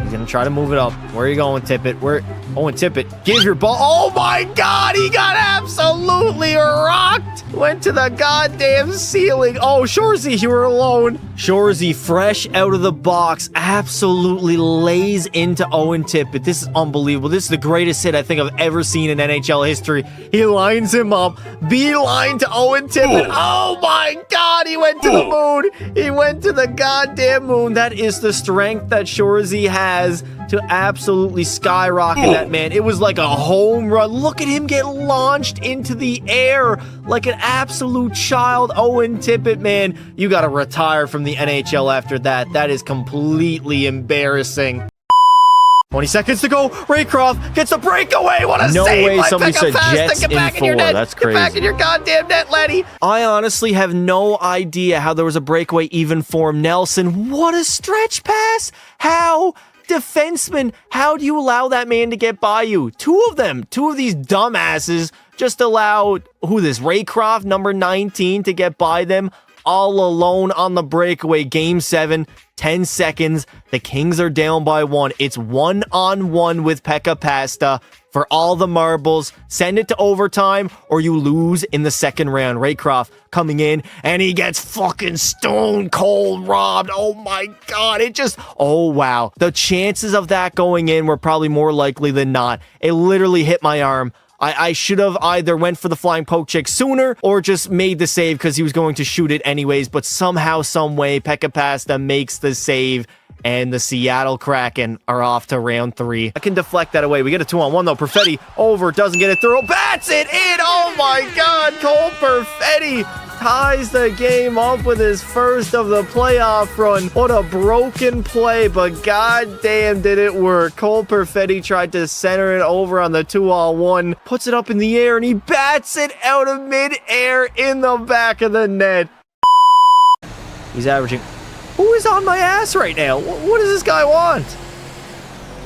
He's going to try to move it up. Where are you going, Tippett? Owen Tippett, give your ball. Oh, my God. He got absolutely rocked. Went to the goddamn ceiling. Oh, Shorzy, you were alone. Shorzy, fresh out of the box, absolutely lays into Owen Tippett. This is unbelievable. This is the greatest hit I think I've ever seen in NHL history. He lines him up. Beeline to Owen Tippett. Oh, my God. He went to the moon. He went to the goddamn moon. That is the strength that Shorzy has to absolutely skyrocket that man. It was like a home run. Look at him get launched into the air like an absolute child. Owen Tippett, man, you got to retire from the NHL after that. That is completely embarrassing. 20 seconds to go. Raycroft gets a breakaway. What a no save! way somebody said Jets Get back in in your 4. net. That's Get crazy. back in your goddamn net, Letty. I honestly have no idea how there was a breakaway even for Nelson. What a stretch pass. How? Defenseman, how do you allow that man to get by you? Two of these dumbasses just allowed, Raycroft, number 19, to get by them all alone on the breakaway. Game 7, 10 seconds. The Kings are down by 1. It's 1-on-1 with Pekka Pasta for all the marbles. Send it to overtime or you lose in the second round. Raycroft coming in and he gets fucking stone cold robbed. Oh my God. Oh wow. The chances of that going in were probably more likely than not. It literally hit my arm. I should have either went for the flying poke check sooner or just made the save because he was going to shoot it anyways. But somehow, some way, Pekka Pasta makes the save and the Seattle Kraken are off to round 3. I can deflect that away. We get a 2-on-1 though. Perfetti over, doesn't get it through. Bats it in. Oh my God. Cole Perfetti ties the game up with his first of the playoff run. What a broken play, but goddamn did it work. Cole Perfetti tried to center it over on the 2-on-1, puts it up in the air, and he bats it out of midair in the back of the net. He's averaging. Who is on my ass right now? What does this guy want?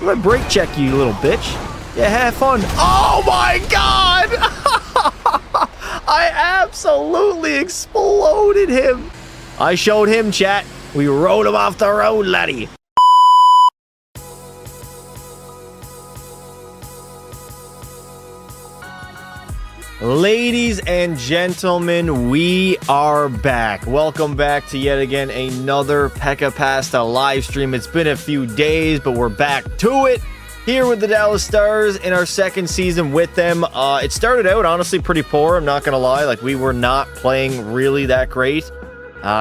I'm gonna brake check you, little bitch. Yeah, have fun. Oh my God! I absolutely exploded him. I showed him, chat. We rode him off the road, laddie. Ladies and gentlemen, we are back. Welcome back to yet again another Pekka Pasta live stream. It's been a few days, but we're back to it. Here with the Dallas Stars in our second season with them. It started out honestly pretty poor, I'm not gonna lie. Like, we were not playing really that great.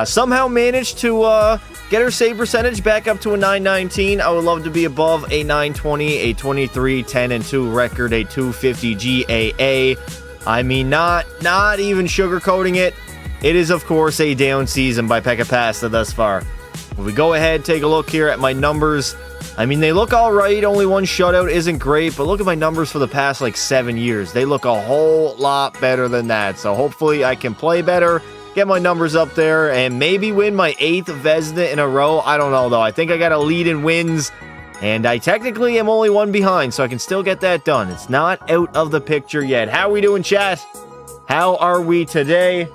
Somehow managed to get our save percentage back up to a 919. I would love to be above a 920, a 23-10-2 record, a 250 GAA. I mean, not even sugarcoating it. It is, of course, a down season by Pekka Pasta thus far. If we go ahead, take a look here at my numbers. I mean, they look all right. Only one shutout isn't great, but look at my numbers for the past, 7 years. They look a whole lot better than that. So hopefully I can play better, get my numbers up there, and maybe win my 8th Vezina in a row. I don't know, though. I think I got a lead in wins, and I technically am only one behind, so I can still get that done. It's not out of the picture yet. How are we doing, chat? How are we today?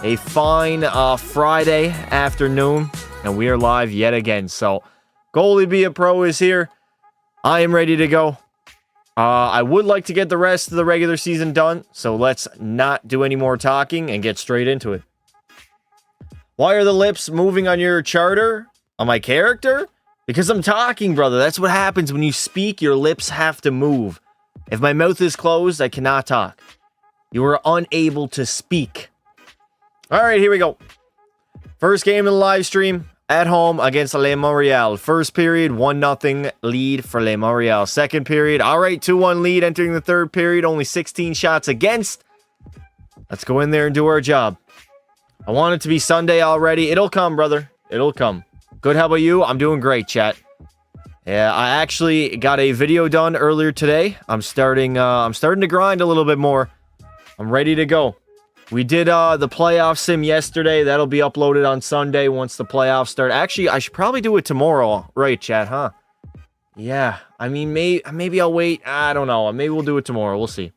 A fine Friday afternoon, and we are live yet again. So, Goalie Be a Pro is here. I am ready to go. I would like to get the rest of the regular season done, so let's not do any more talking and get straight into it. Why are the lips moving on your charter? On my character? Because I'm talking, brother. That's what happens when you speak. Your lips have to move. If my mouth is closed, I cannot talk. You are unable to speak. All right, here we go. First game of the live stream. At home against Le Montreal. First period, 1-0 lead for Le Montreal. Second period, all right, 2-1 lead entering the third period. Only 16 shots against. Let's go in there and do our job. I want it to be Sunday already. It'll come, brother. It'll come. Good, how about you? I'm doing great, chat. Yeah, I actually got a video done earlier today. I'm starting to grind a little bit more. I'm ready to go. We did the playoff sim yesterday. That'll be uploaded on Sunday once the playoffs start. Actually, I should probably do it tomorrow. Right, chat, huh? Yeah, I mean, maybe I'll wait. I don't know. Maybe we'll do it tomorrow. We'll see.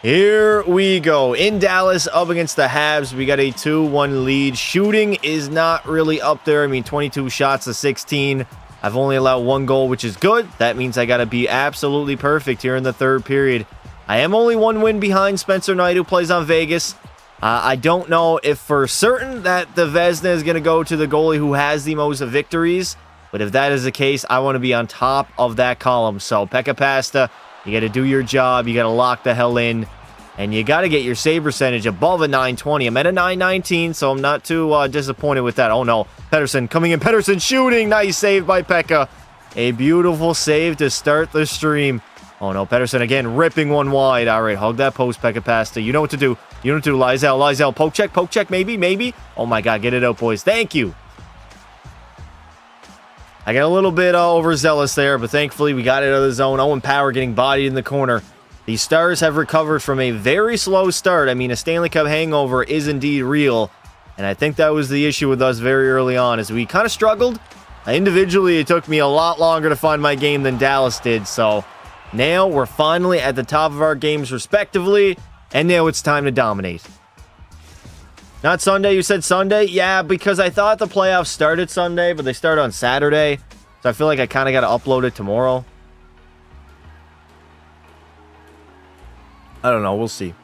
Here we go. In Dallas, up against the Habs. We got a 2-1 lead. Shooting is not really up there. I mean, 22 shots to 16. I've only allowed 1 goal, which is good. That means I got to be absolutely perfect here in the third period. I am only 1 win behind Spencer Knight, who plays on Vegas. I don't know if for certain that the Vezina is going to go to the goalie who has the most victories. But if that is the case, I want to be on top of that column. So, Pekka Pasta, you got to do your job. You got to lock the hell in. And you got to get your save percentage above a 920. I'm at a 919, so I'm not too disappointed with that. Oh, no. Pettersson coming in. Pettersson shooting. Nice save by Pekka. A beautiful save to start the stream. Oh, no. Pettersson again ripping one wide. All right, hug that post, Pekka Pasta. You know what to do. You know what to do. Lysell. Poke check, maybe. Oh, my God. Get it out, boys. Thank you. I got a little bit overzealous there, but thankfully we got it out of the zone. Owen Power getting bodied in the corner. The Stars have recovered from a very slow start. I mean, a Stanley Cup hangover is indeed real, and I think that was the issue with us very early on, as we kind of struggled. Individually, it took me a lot longer to find my game than Dallas did, so now we're finally at the top of our games respectively, and now it's time to dominate. Not Sunday, you said Sunday? Yeah, because I thought the playoffs started Sunday, but they start on Saturday. So I feel like I kind of got to upload it tomorrow. I don't know, we'll see.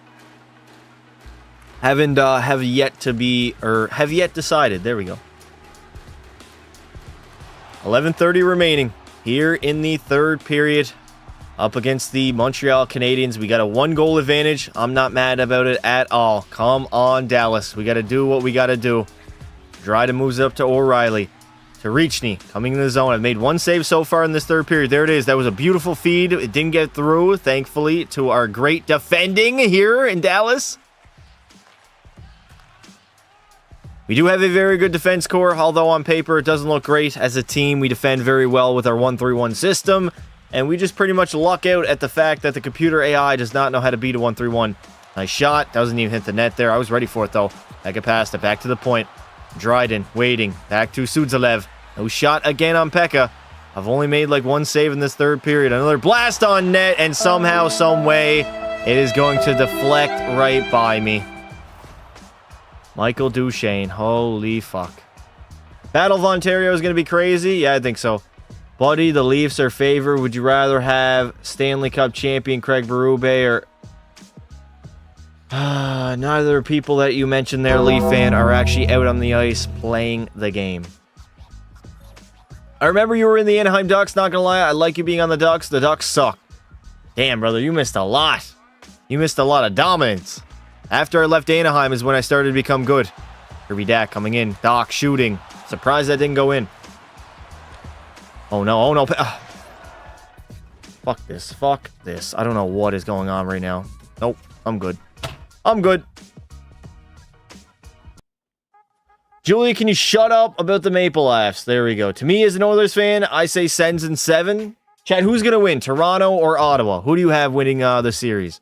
Have yet decided. There we go. 11:30 remaining here in the third period. Up against the Montreal Canadiens. We got a 1-goal advantage. I'm not mad about it at all. Come on, Dallas. We got to do what we got to do. Dryden moves up to O'Reilly. To Reachney. Coming in the zone. I've made 1 save so far in this third period. There it is. That was a beautiful feed. It didn't get through, thankfully, to our great defending here in Dallas. We do have a very good defense core, although on paper it doesn't look great. As a team, we defend very well with our 1-3-1 system. And we just pretty much luck out at the fact that the computer AI does not know how to beat a 1-3-1. Nice shot. Doesn't even hit the net there. I was ready for it, though. Pekka past it. Back to the point. Dryden waiting. Back to Sudzalev. No shot again on Pekka. I've only made like 1 save in this third period. Another blast on net. And somehow, some way, it is going to deflect right by me. Michael Duchesne. Holy fuck. Battle of Ontario is going to be crazy. Yeah, I think so. Buddy, the Leafs are favored. Would you rather have Stanley Cup champion Craig Berube or... neither people that you mentioned there, Leaf fan, are actually out on the ice playing the game. I remember you were in the Anaheim Ducks. Not gonna lie, I like you being on the Ducks. The Ducks suck. Damn, brother, you missed a lot. You missed a lot of dominance. After I left Anaheim is when I started to become good. Kirby Dack coming in. Doc shooting. Surprised that didn't go in. Oh no, Fuck this. I don't know what is going on right now. Nope, I'm good. Julie, can you shut up about the Maple Leafs? There we go. To me, as an Oilers fan, I say Sens in 7. Chad, who's going to win? Toronto or Ottawa? Who do you have winning the series?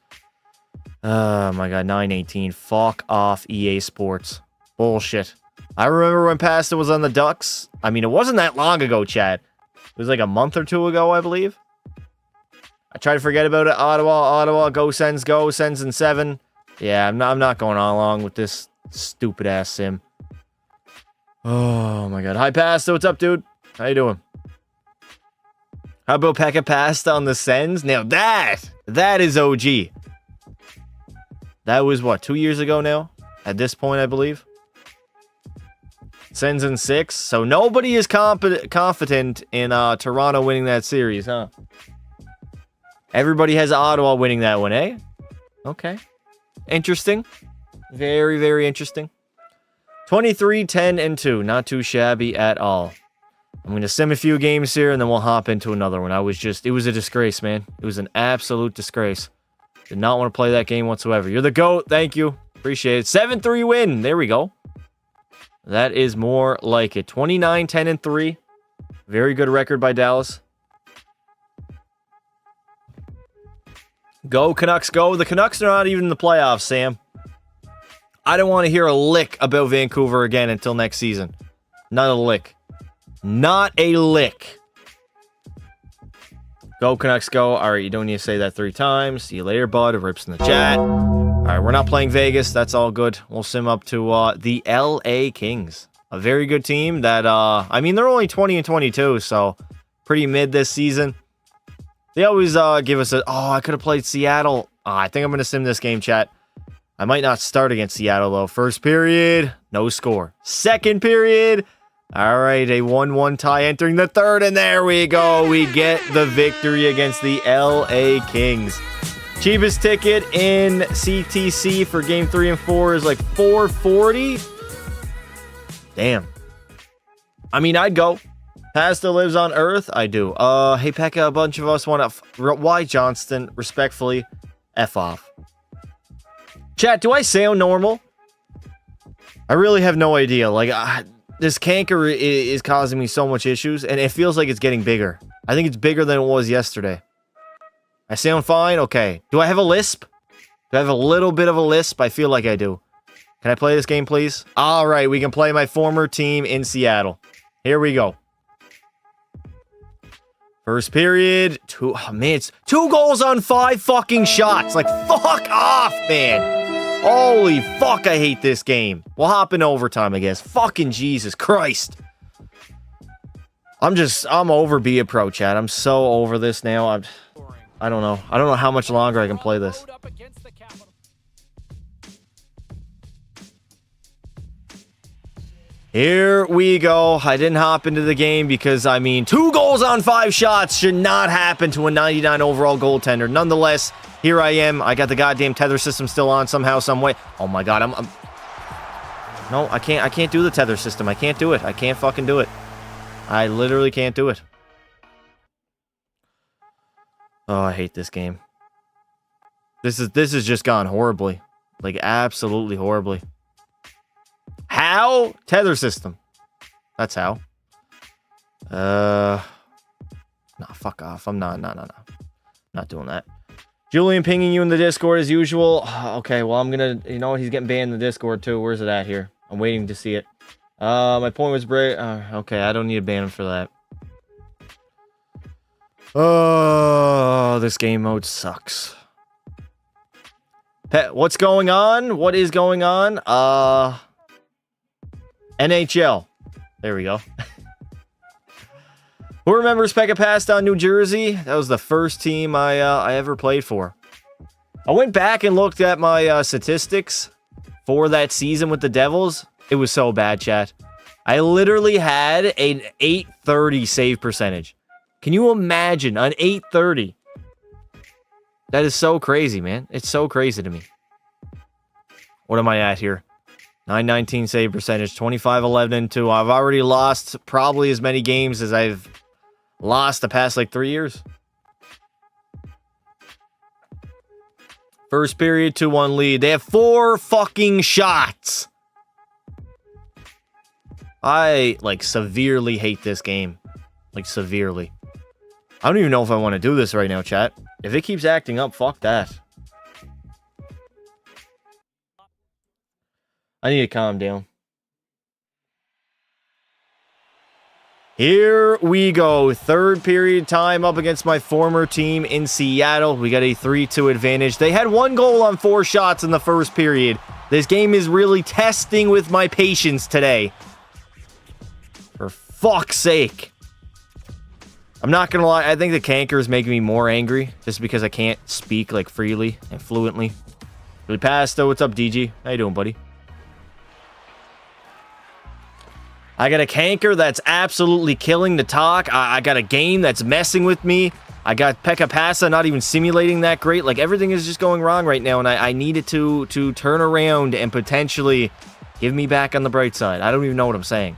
Oh my god, 9-18. Fuck off, EA Sports. Bullshit. I remember when Pasta was on the Ducks. I mean, it wasn't that long ago, Chad. It was like a month or 2 ago, I believe. I try to forget about it. Ottawa, go Sens in 7. Yeah, I'm not going on along with this stupid ass sim. Oh my god. Hi Pasta, what's up, dude? How you doing? How about Pekka Pasta on the Sens? Now that is OG. That was what, 2 years ago now? At this point, I believe. Sens in 6. So nobody is confident in Toronto winning that series, huh? Everybody has Ottawa winning that one, eh? Okay. Interesting. Very, very interesting. 23, 10, and 2. Not too shabby at all. I'm going to sim a few games here, and then we'll hop into another one. It was a disgrace, man. It was an absolute disgrace. Did not want to play that game whatsoever. You're the GOAT. Thank you. Appreciate it. 7-3 win. There we go. That is more like it. 29, 10, and 3. Very good record by Dallas. Go, Canucks, go. The Canucks are not even in the playoffs, Sam. I don't want to hear a lick about Vancouver again until next season. Not a lick. Not a lick. Go Canucks, go. All right, you don't need to say that 3 times. See you later, bud. Rips in the chat. All right, we're not playing Vegas. That's all good. We'll sim up to the LA Kings. A very good team that, I mean, they're only 20-22, so pretty mid this season. They always give us a, oh, I could have played Seattle. I think I'm going to sim this game, chat. I might not start against Seattle, though. First period, no score. Second period, all right, a 1-1 tie entering the third, and there we go. We get the victory against the LA Kings. Cheapest ticket in CTC for game 3 and 4 is like $4.40. Damn. I mean, I'd go. Pasta lives on Earth? I do. Hey, Pekka, a bunch of us want to... Why, Johnston? Respectfully, F off. Chat, do I sound normal? I really have no idea. Like, this canker is causing me so much issues, and it feels like it's getting bigger. I think it's bigger than it was yesterday. I sound fine? Okay. Do I have a lisp? Do I have a little bit of a lisp? I feel like I do. Can I play this game, please? All right, we can play my former team in Seattle. Here we go. First period. It's 2 goals on 5 fucking shots. Like, fuck off, man. Holy fuck, I hate this game. We'll hop in overtime, I guess. Fucking Jesus Christ. I'm over Be a Pro, chat. I'm so over this now. I don't know. I don't know how much longer I can play this. Here we go. I didn't hop into the game because, I mean, 2 goals on 5 shots should not happen to a 99 overall goaltender. Nonetheless, here I am. I got the goddamn tether system still on somehow, some way. Oh my god, No, I can't do the tether system. I can't do it. I can't fucking do it. I literally can't do it. Oh, I hate this game. This has just gone horribly. Like, absolutely horribly. How? Tether system. That's how. Nah, fuck off. I'm not doing that. Julian pinging you in the Discord as usual. Okay, well, I'm gonna, you know what? He's getting banned in the Discord too. Where's it at here? I'm waiting to see it. My point was break. Okay, I don't need to ban him for that. Oh, this game mode sucks. What's going on? What is going on? NHL. There we go. Who remembers Pekka passed on New Jersey? That was the first team I ever played for. I went back and looked at my statistics for that season with the Devils. It was so bad, chat. I literally had an 830 save percentage. Can you imagine an 830? That is so crazy, man. It's so crazy to me. What am I at here? 919 save percentage, 25-11-2. I've already lost probably as many games as I've lost the past like 3 years. First period, 2-1 lead. They have 4 fucking shots. I like severely hate this game. Like severely. I don't even know if I want to do this right now, chat. If it keeps acting up, fuck that. I need to calm down. Here we go. Third period time up against my former team in Seattle. We got a 3-2 advantage. They had 1 goal on 4 shots in the first period. This game is really testing with my patience today. For fuck's sake. I'm not gonna lie, I think the canker is making me more angry just because I can't speak like freely and fluently. Really passed though. What's up, DG? How you doing, buddy? I got a canker that's absolutely killing the talk. I got a game that's messing with me. I got Pekka Passa not even simulating that great. Like, everything is just going wrong right now, and I need it to turn around and potentially give me back on the bright side. I don't even know what I'm saying.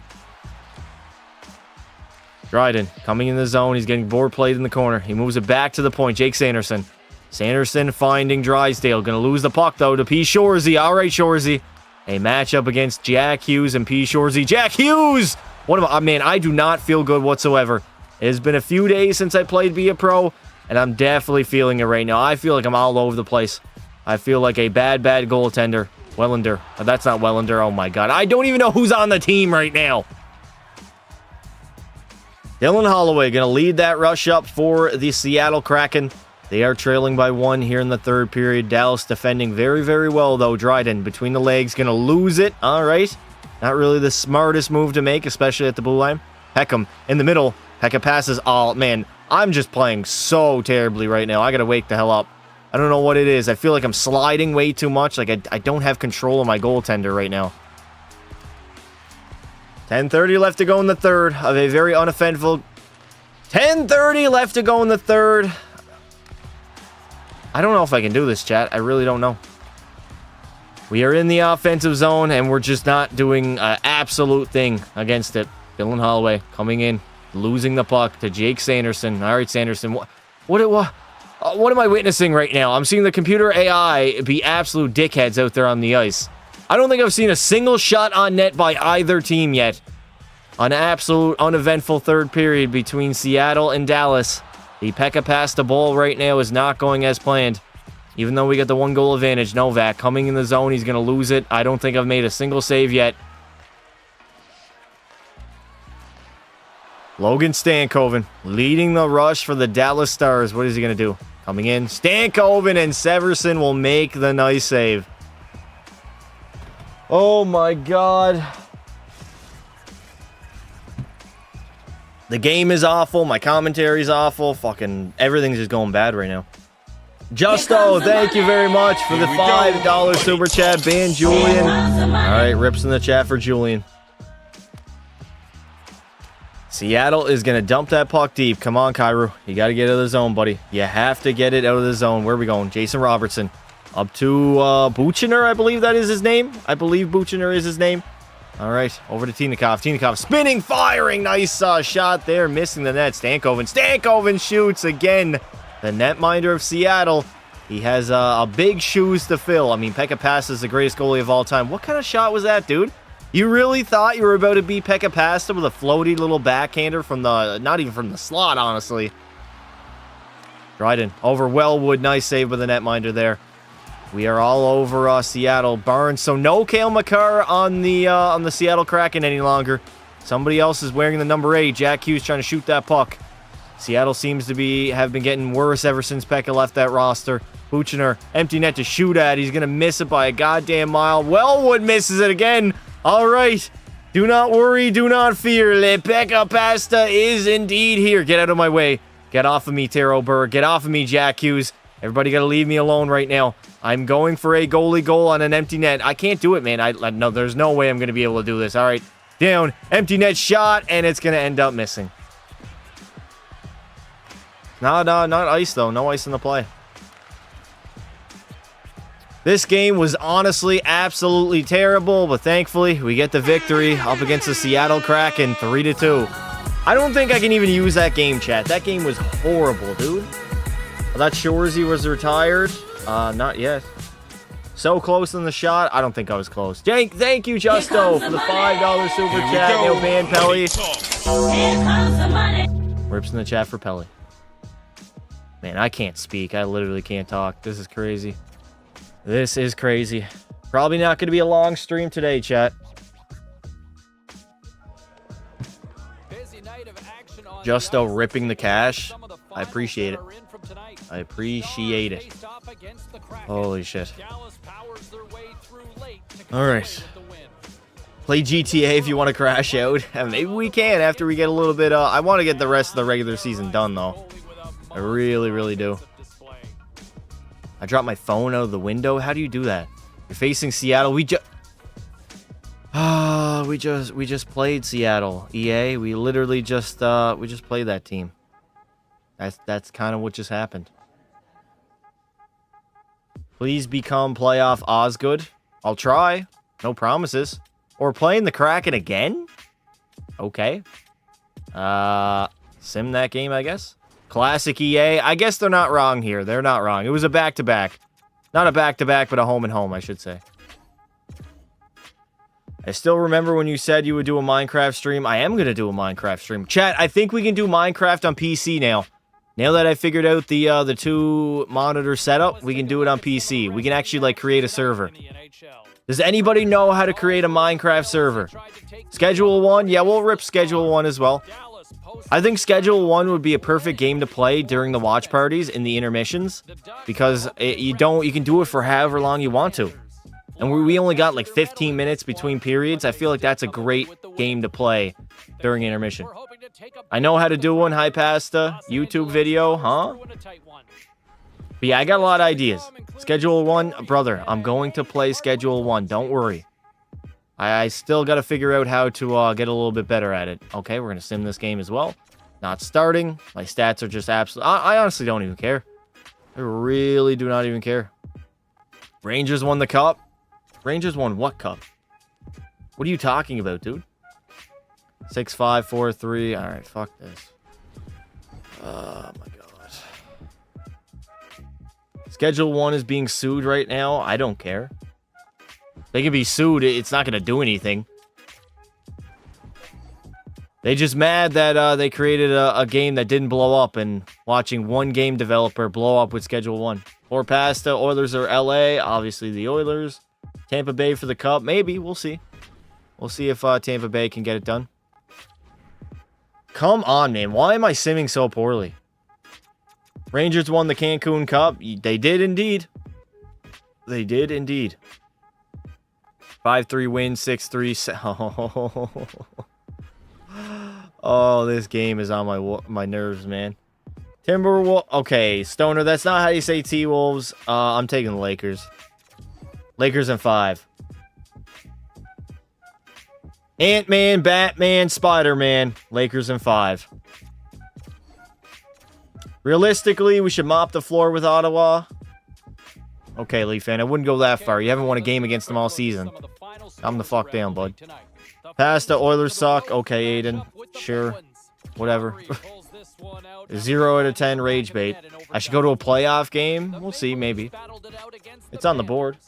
Dryden coming in the zone. He's getting board played in the corner. He moves it back to the point. Jake Sanderson. Sanderson finding Drysdale. Going to lose the puck, though, to P. Shorzy. All right, Shorzy. A matchup against Jack Hughes and P. Shorzy. Jack Hughes! Man, I do not feel good whatsoever. It has been a few days since I played Be a Pro, and I'm definitely feeling it right now. I feel like I'm all over the place. I feel like a bad goaltender. Wellander. Oh, that's not Wellander. Oh, my God. I don't even know who's on the team right now. Dylan Holloway going to lead that rush up for the Seattle Kraken. They are trailing by 1 here in the third period. Dallas defending very, very well, though. Dryden between the legs, going to lose it. All right. Not really the smartest move to make, especially at the blue line. Peckham in the middle. Pekka passes. Oh, man. I'm just playing so terribly right now. I got to wake the hell up. I don't know what it is. I feel like I'm sliding way too much. Like, I don't have control of my goaltender right now. 10:30 left to go in the third of a very uneventful... 10:30 left to go in the third. I don't know if I can do this, chat. I really don't know. We are in the offensive zone, and we're just not doing an absolute thing against it. Dylan Holloway coming in, losing the puck to Jake Sanderson. All right, Sanderson. What am I witnessing right now? I'm seeing the computer AI be absolute dickheads out there on the ice. I don't think I've seen a single shot on net by either team yet. An absolute uneventful third period between Seattle and Dallas. The Pekka pass the ball right now is not going as planned. Even though we got the 1-goal advantage, Novak coming in the zone. He's going to lose it. I don't think I've made a single save yet. Logan Stankoven leading the rush for the Dallas Stars. What is he going to do? Coming in. Stankoven and Severson will make the nice save. Oh my God. The game is awful. My commentary's awful. Fucking everything's just going bad right now. Justo, thank you very much for the $5 super chat. Ban Julian. All right, rips in the chat for Julian. Seattle is going to dump that puck deep. Come on, Kyrou. You got to get out of the zone, buddy. You have to get it out of the zone. Where are we going? Jason Robertson. Up to Buchner, I believe that is his name. I believe Buchner is his name. All right, over to Tinikov. Tinikov spinning, firing. Nice shot there, missing the net. Stankoven shoots again. The netminder of Seattle. He has big shoes to fill. I mean, Pekka Pasta is the greatest goalie of all time. What kind of shot was that, dude? You really thought you were about to beat Pekka Pasta with a floaty little backhander from the, not even from the slot, honestly. Dryden over Wellwood. Nice save with the netminder there. We are all over Seattle. Barnes. So no Cale Makar on the Seattle Kraken any longer. Somebody else is wearing the number 8. Jack Hughes trying to shoot that puck. Seattle seems to have been getting worse ever since Pekka left that roster. Buchner, empty net to shoot at. He's going to miss it by a goddamn mile. Wellwood misses it again. All right. Do not worry. Do not fear. Le Pekka Pasta is indeed here. Get out of my way. Get off of me, Taro Burr. Get off of me, Jack Hughes. Everybody got to leave me alone right now. I'm going for a goalie goal on an empty net. I can't do it, man. No, there's no way I'm going to be able to do this. All right. Down. Empty net shot, and it's going to end up missing. No, not ice, though. No ice in the play. This game was honestly absolutely terrible, but thankfully, we get the victory up against the Seattle Kraken, 3-2. I don't think I can even use that game, chat. That game was horrible, dude. I thought Shoresy was retired. Not yet. So close in the shot. I don't think I was close. Thank you, Justo, for the $5 super chat. Now ban Pelly. Rips in the chat for Pelly. Man, I can't speak. I literally can't talk. This is crazy. This is crazy. Probably not going to be a long stream today, chat. Justo ripping the cash. I appreciate it. I appreciate it. Holy shit. All right. Play GTA if you want to crash out. Maybe we can after we get a little bit. I want to get the rest of the regular season done, though. I really, really do. I dropped my phone out of the window. How do you do that? You're facing Seattle. We just played Seattle. EA. We literally just played that team. That's kind of what just happened. Please become playoff Osgood. I'll try. No promises. Or playing the Kraken again? Okay. Sim that game, I guess. Classic EA. I guess they're not wrong here. They're not wrong. It was a back-to-back. Not a back-to-back, but a home-and-home, I should say. I still remember when you said you would do a Minecraft stream. I am going to do a Minecraft stream. Chat, I think we can do Minecraft on PC now. Now that I figured out the 2-monitor setup, we can do it on PC. We can actually, like, create a server. Does anybody know how to create a Minecraft server? Schedule 1? Yeah, we'll rip Schedule 1 as well. I think Schedule 1 would be a perfect game to play during the watch parties in the intermissions, because you can do it for however long you want to. And we only got like 15 minutes between periods. I feel like that's a great game to play during intermission. I know how to do one, High Pasta, YouTube video, huh? But yeah, I got a lot of ideas. Schedule 1, brother, I'm going to play Schedule 1. Don't worry. I still got to figure out how to get a little bit better at it. Okay, we're going to sim this game as well. Not starting. My stats are just absolute. I honestly don't even care. I really do not even care. Rangers won the cup. Rangers won what cup? What are you talking about, dude? 6-5, 4-3. All right, fuck this. Oh, my God. Schedule 1 is being sued right now. I don't care. They can be sued. It's not going to do anything. They just mad that they created a game that didn't blow up, and watching one game developer blow up with Schedule 1. Or Pasta, Oilers or LA. Obviously the Oilers. Tampa Bay for the cup. Maybe. We'll see. We'll see if Tampa Bay can get it done. Come on, man. Why am I simming so poorly? Rangers won the Cancun Cup. They did indeed. They did indeed. 5-3 win, 6-3. Oh, this game is on my nerves, man. Timberwolves. Okay, Stoner, that's not how you say T-Wolves. I'm taking the Lakers. Lakers in 5. Ant-Man, Batman, Spider-Man. Lakers in 5. Realistically, we should mop the floor with Ottawa. Okay, Leaf fan, I wouldn't go that far. You haven't won a game against them all season. Calm the fuck down, bud. Pasta, Oilers suck. Okay, Aiden. Sure. Whatever. 0 out of 10 rage bait. I should go to a playoff game. We'll see, maybe. It's on the board.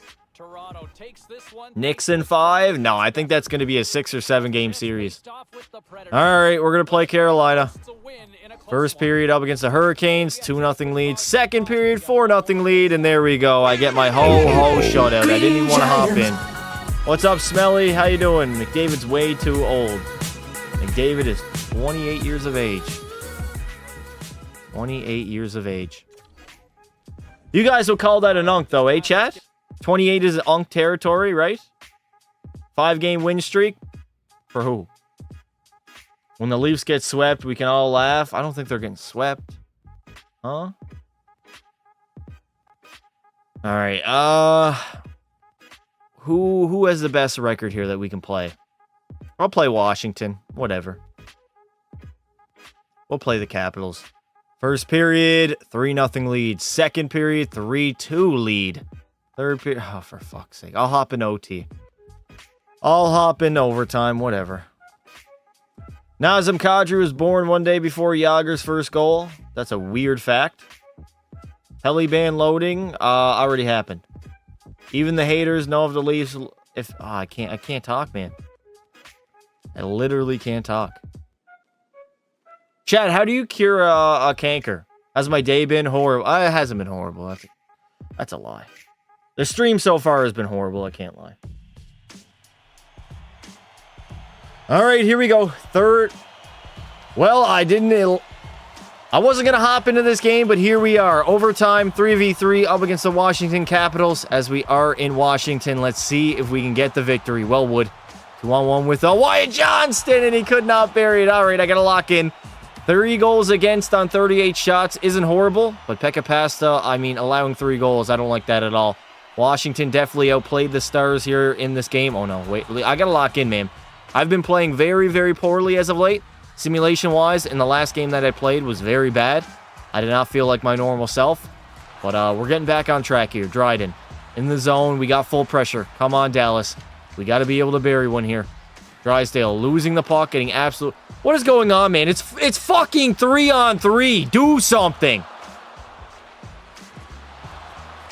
Knicks in 5? No, I think that's going to be a 6 or 7 game series. Alright, we're going to play Carolina. First period up against the Hurricanes, 2-0 lead. Second period, 4-0 lead, and there we go. I get my ho-ho shutout. I didn't even want to hop in. What's up, Smelly? How you doing? McDavid's way too old. McDavid is 28 years of age. 28 years of age. You guys will call that an unk, though, eh, chat? 28 is unk territory, right? 5-game win streak? For who? When the Leafs get swept, we can all laugh. I don't think they're getting swept. Huh? Alright, Who has the best record here that we can play? I'll play Washington. Whatever. We'll play the Capitals. First period, 3-0 lead. Second period, 3-2 lead. Third period, oh, for fuck's sake. I'll hop in OT. I'll hop in overtime, whatever. Nazem Kadri was born one day before Yager's first goal. That's a weird fact. Heliban loading already happened. Even the haters know of the Leafs. I can't talk, man. I literally can't talk. Chad, how do you cure a canker? Has my day been horrible? It hasn't been horrible. That's a lie. The stream so far has been horrible. I can't lie. All right, here we go. Third. Well, I wasn't going to hop into this game, but here we are. Overtime, 3v3 up against the Washington Capitals as we are in Washington. Let's see if we can get the victory. Wellwood, 2-on-1 with Wyatt Johnston, and he could not bury it. All right, I got to lock in. 3 goals against on 38 shots isn't horrible, but Pekka Pasta, allowing 3 goals, I don't like that at all. Washington definitely outplayed the Stars here in this game. Oh, no, wait. I got to lock in, man. I've been playing very, very poorly as of late. Simulation-wise, in the last game that I played was very bad. I did not feel like my normal self. But we're getting back on track here. Dryden in the zone. We got full pressure. Come on, Dallas. We got to be able to bury one here. Drysdale losing the puck, getting absolute... What is going on, man? It's fucking 3-on-3. Do something.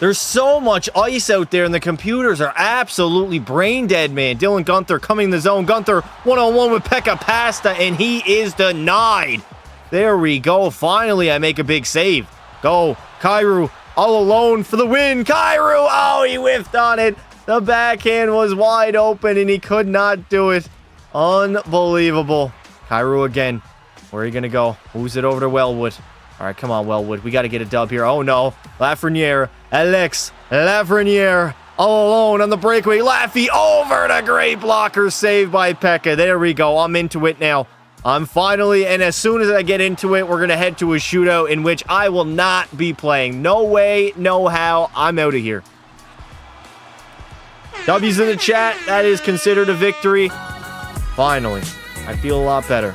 There's so much ice out there, and the computers are absolutely brain dead, man. Dylan Gunther coming in the zone. Gunther one-on-one with Pekka Pasta, and he is denied. There we go. Finally, I make a big save. Go. Kyrou all alone for the win. Kyrou. Oh, he whiffed on it. The backhand was wide open, and he could not do it. Unbelievable. Kyrou again. Where are you going to go? Who's it over to Wellwood? All right, come on, Wellwood. We got to get a dub here. Oh, no. Lafreniere. Alex Lafreniere. All alone on the breakaway. Laffy over the great blocker. Saved by Pekka. There we go. I'm into it now. I'm finally, and as soon as I get into it, we're going to head to a shootout in which I will not be playing. No way, no how. I'm out of here. W's in the chat. That is considered a victory. Finally. I feel a lot better.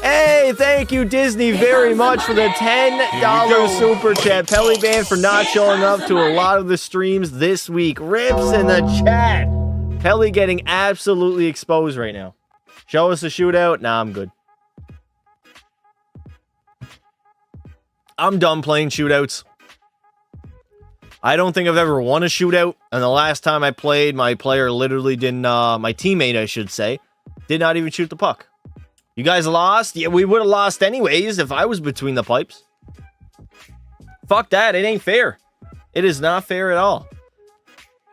Hey, thank you, Disney, very much for the $10 super chat. Pelly Band for not showing up to a lot of the streams this week. Rips in the chat. Pelly getting absolutely exposed right now. Show us a shootout. Nah, I'm good. I'm done playing shootouts. I don't think I've ever won a shootout. And the last time I played, my player literally didn't, my teammate, I should say, did not even shoot the puck. You guys lost? Yeah, we would have lost anyways if I was between the pipes. Fuck that. It ain't fair. It is not fair at all.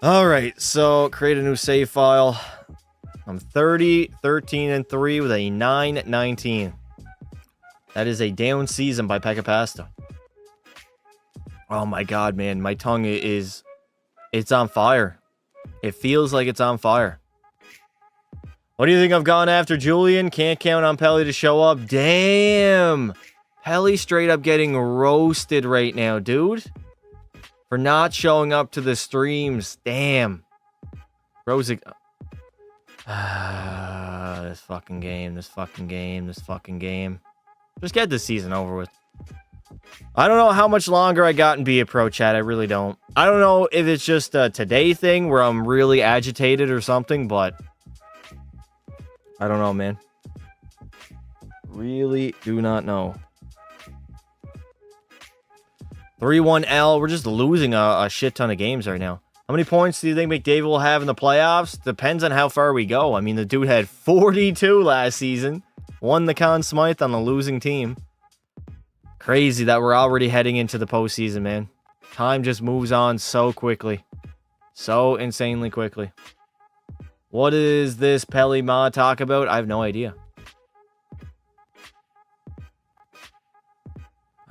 All right, so create a new save file. I'm 30, 13, and 3 with a 9-19. That is a down season by Pekka Pasta. Oh my god, man. My tongue is... It's on fire. It feels like it's on fire. What do you think I've gone after, Julian? Can't count on Pelly to show up. Damn. Pelly straight up getting roasted right now, dude. For not showing up to the streams. Damn. Rosic. This fucking game. This fucking game. This fucking game. Just get this season over with. I don't know how much longer I got in Be a Pro, chat. I really don't. I don't know if it's just a today thing where I'm really agitated or something, but I don't know, man. Really do not know. 3-1L. We're just losing a shit ton of games right now. How many points do you think McDavid will have in the playoffs? Depends on how far we go. I mean, the dude had 42 last season. Won the Conn Smythe on the losing team. Crazy that we're already heading into the postseason, man. Time just moves on so quickly. So insanely quickly. What is this Pelly Ma talk about? I have no idea.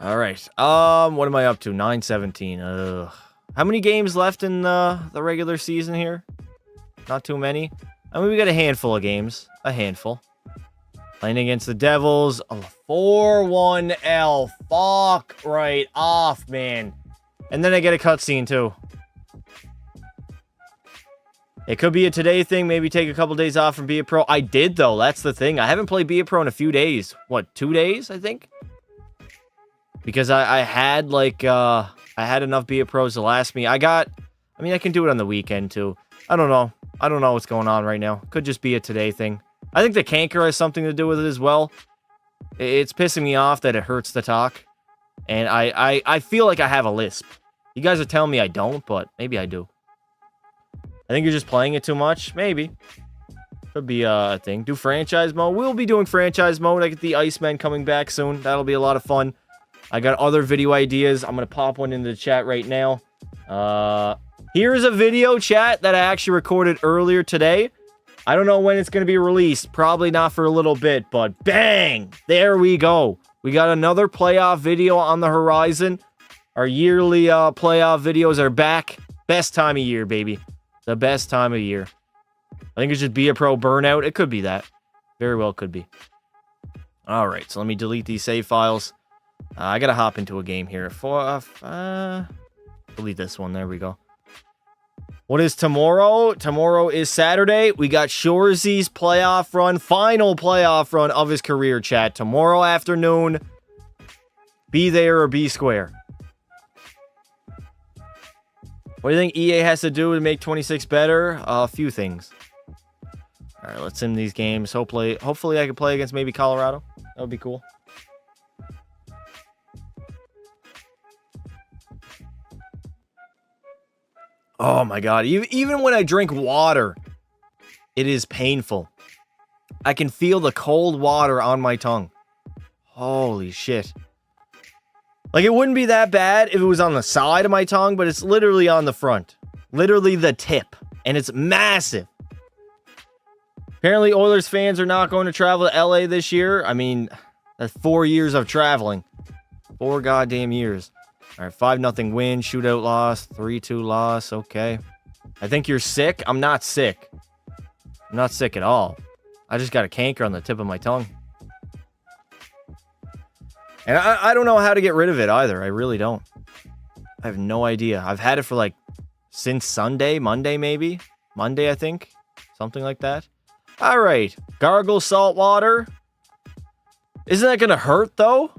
All right. What am I up to? 9-17. Ugh. How many games left in the regular season here? Not too many. I mean, we got a handful of games. A handful. Playing against the Devils. Oh, 4-1L. Fuck right off, man. And then I get a cutscene, too. It could be a today thing. Maybe take a couple days off from Be a Pro. I did, though. That's the thing. I haven't played Be a Pro in a few days. What, 2 days, I think? Because I had, like, I had enough Be a Pros to last me. I mean, I can do it on the weekend, too. I don't know. I don't know what's going on right now. Could just be a today thing. I think the canker has something to do with it as well. It's pissing me off that it hurts to talk. And I feel like I have a lisp. You guys are telling me I don't, but maybe I do. I think you're just playing it too much. Maybe. Could be a thing. Do franchise mode. We'll be doing franchise mode. I get the Iceman coming back soon. That'll be a lot of fun. I got other video ideas. I'm going to pop one into the chat right now. Here's a video, chat, that I actually recorded earlier today. I don't know when it's going to be released. Probably not for a little bit, but bang! There we go. We got another playoff video on the horizon. Our yearly playoff videos are back. Best time of year, baby. The best time of year. I think it should be a pro burnout. It could be that. Very well could be. All right, so let me delete these save files. I got to hop into a game here. Delete this one. There we go. What is tomorrow? Tomorrow is Saturday. We got Shoresy's playoff run, final playoff run of his career, chat. Tomorrow afternoon. Be there or be square. What do you think EA has to do to make 26 better? A few things. All right, let's sim these games. Hopefully I can play against maybe Colorado. That would be cool. Oh my god, even when I drink water, it is painful. I can feel the cold water on my tongue. Holy shit. Like, it wouldn't be that bad if it was on the side of my tongue, but it's literally on the front. Literally the tip. And it's massive. Apparently, Oilers fans are not going to travel to LA this year. I mean, that's 4 years of traveling. 4 goddamn years. All right, 5-0 win, shootout loss, 3-2 loss. Okay. I think you're sick. I'm not sick. I'm not sick at all. I just got a canker on the tip of my tongue. And I don't know how to get rid of it either. I really don't. I have no idea. I've had it for like since Sunday, Monday maybe. Monday, I think. Something like that. All right. Gargle salt water. Isn't that going to hurt though?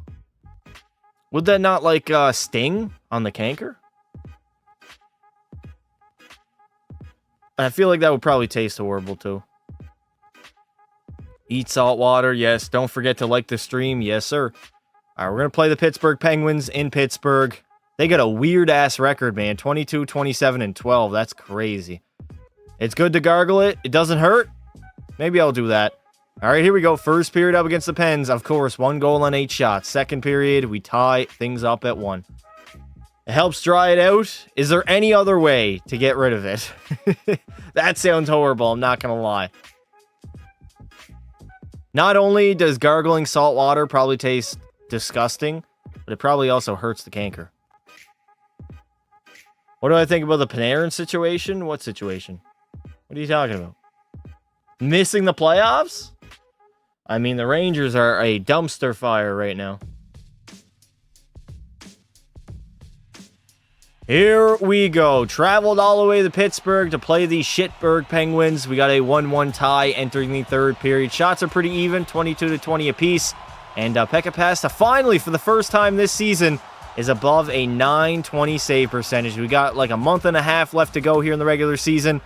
Would that not like sting on the canker? I feel like that would probably taste horrible too. Eat salt water. Yes. Don't forget to like the stream. Yes, sir. All right. We're going to play the Pittsburgh Penguins in Pittsburgh. They got a weird-ass record, man. 22, 27, and 12. That's crazy. It's good to gargle it. It doesn't hurt. Maybe I'll do that. All right, here we go. First period up against the Pens. Of course, 1 goal on 8 shots. Second period, we tie things up at 1. It helps dry it out. Is there any other way to get rid of it? That sounds horrible. I'm not going to lie. Not only does gargling salt water probably taste disgusting, but it probably also hurts the canker. What do I think about the Panarin situation? What situation? What are you talking about? Missing the playoffs? I mean, the Rangers are a dumpster fire right now. Here we go. Traveled all the way to Pittsburgh to play the Shitburg Penguins. We got a 1-1 tie entering the third period. Shots are pretty even, 22-20 apiece. And Pekka Pasta finally, for the first time this season, is above a .920 save percentage. We got like a month and a half left to go here in the regular season.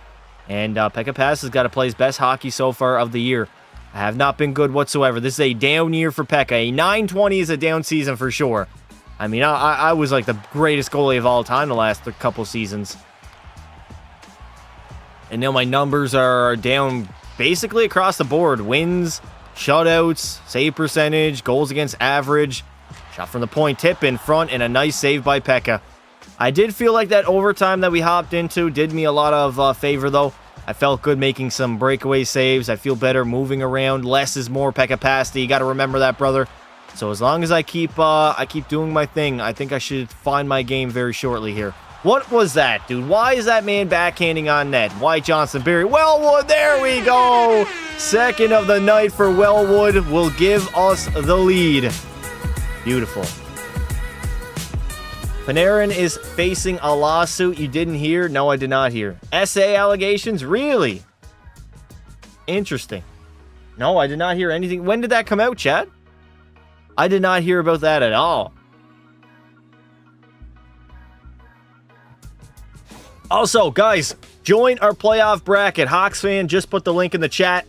And Pekka Pasta's got to play his best hockey so far of the year. I have not been good whatsoever. This is a down year for Pekka. A .920 is a down season for sure. I mean, I was like the greatest goalie of all time the last couple seasons. And now my numbers are down basically across the board. Wins, shutouts, save percentage, goals against average. Shot from the point, tip in front, and a nice save by Pekka. I did feel like that overtime that we hopped into did me a lot of favor, though. I felt good making some breakaway saves. I feel better moving around. Less is more, Pekka Pasta. You got to remember that, brother. So as long as I keep doing my thing, I think I should find my game very shortly here. What was that, dude? Why is that man backhanding on net? White Johnson, Barry, Wellwood, there we go! Second of the night for Wellwood will give us the lead. Beautiful. Panarin is facing a lawsuit. You didn't hear? No, I did not hear. SA allegations? Really? Interesting. No, I did not hear anything. When did that come out, Chad? I did not hear about that at all. Also, guys, join our playoff bracket. Hawks fan just put the link in the chat.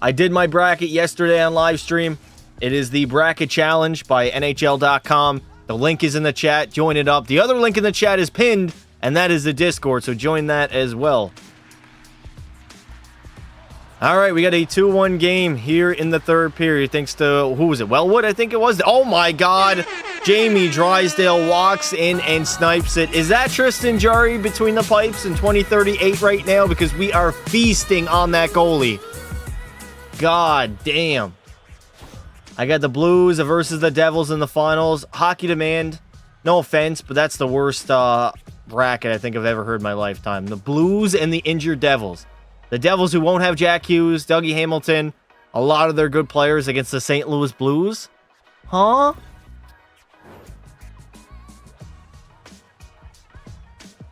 I did my bracket yesterday on live stream. It is the Bracket Challenge by NHL.com. The link is in the chat. Join it up. The other link in the chat is pinned, and that is the Discord, so join that as well. All right, we got a 2-1 game here in the third period, thanks to, who was it, Wellwood, I think it was? Oh, my God. Jamie Drysdale walks in and snipes it. Is that Tristan Jarry between the pipes in 2038 right now? Because we are feasting on that goalie. God damn. I got the Blues versus the Devils in the finals. Hockey Demand, no offense, but that's the worst bracket I think I've ever heard in my lifetime. The Blues and the injured Devils. The Devils who won't have Jack Hughes, Dougie Hamilton, a lot of their good players against the St. Louis Blues. Huh?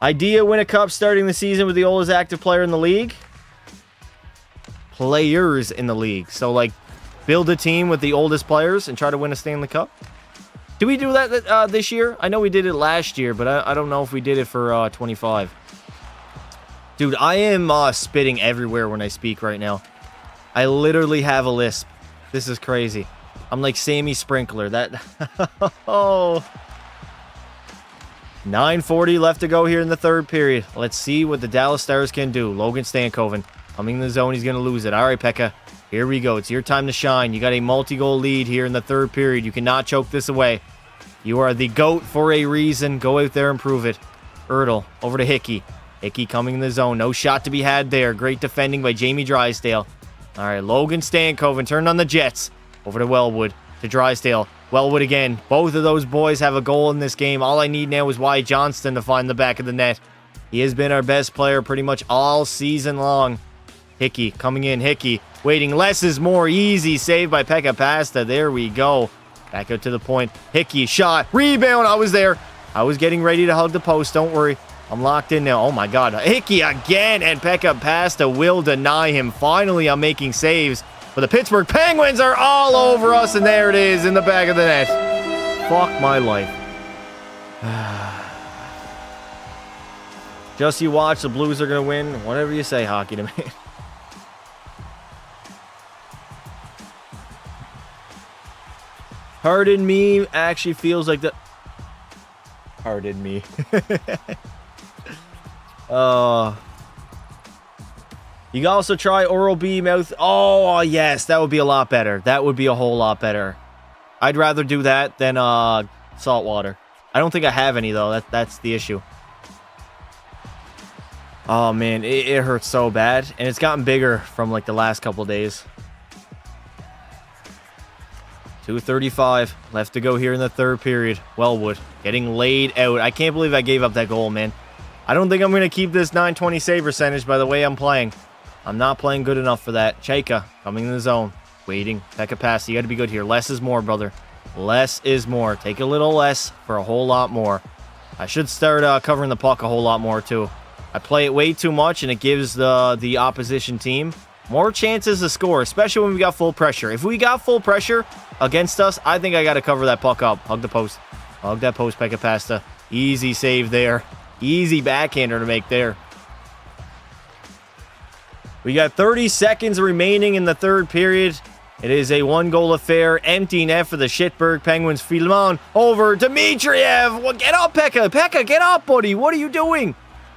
Idea win a cup starting the season with the oldest active player in the league. Players in the league. So, like, build a team with the oldest players and try to win a Stanley Cup. Did we do that this year? I know we did it last year, but I don't know if we did it for 25. Dude, I am spitting everywhere when I speak right now. I literally have a lisp. This is crazy. I'm like Sammy Sprinkler. That. Oh. 9:40 left to go here in the third period. Let's see what the Dallas Stars can do. Logan Stankoven coming in the zone. He's going to lose it. All right, Pekka. Here we go. It's your time to shine. You got a multi-goal lead here in the third period. You cannot choke this away. You are the GOAT for a reason. Go out there and prove it. Ertl over to Hickey. Hickey coming in the zone. No shot to be had there. Great defending by Jamie Drysdale. All right, Logan Stankoven turned on the Jets. Over to Wellwood, to Drysdale. Wellwood again. Both of those boys have a goal in this game. All I need now is Wyatt Johnston to find the back of the net. He has been our best player pretty much all season long. Hickey coming in. Hickey waiting. Less is more. Easy save by Pekka Pasta. There we go. Back out to the point. Hickey shot. Rebound. I was there. I was getting ready to hug the post. Don't worry. I'm locked in now. Oh my God. Hickey again. And Pekka Pasta will deny him. Finally, I'm making saves. But the Pittsburgh Penguins are all over us. And there it is in the back of the net. Fuck my life. Just you watch. The Blues are going to win. Whatever you say, hockey to me. Pardon me actually feels like the... Pardon me. You can also try Oral-B mouth. Oh, yes. That would be a lot better. That would be a whole lot better. I'd rather do that than salt water. I don't think I have any, though. That's the issue. Oh, man. It hurts so bad. And it's gotten bigger from, like, the last couple days. 2:35 left to go here in the third period. Wellwood getting laid out. I can't believe I gave up that goal, man. I don't think I'm going to keep this 920 save percentage by the way I'm playing. I'm not playing good enough for that. Chayka coming in the zone. Waiting. Pekka Pasta. You got to be good here. Less is more, brother. Less is more. Take a little less for a whole lot more. I should start covering the puck a whole lot more, too. I play it way too much, and it gives the opposition team more chances to score, especially when we got full pressure. If we got full pressure against us, I think I got to cover that puck up. Hug the post. Hug that post, Pekka Pasta. Easy save there. Easy backhander to make there. We got 30 seconds remaining in the third period. It is a one-goal affair. Empty net for the Shitburg Penguins. Filmon over Dmitriev. Well, get up, Pekka. Pekka, get up, buddy. What are you doing?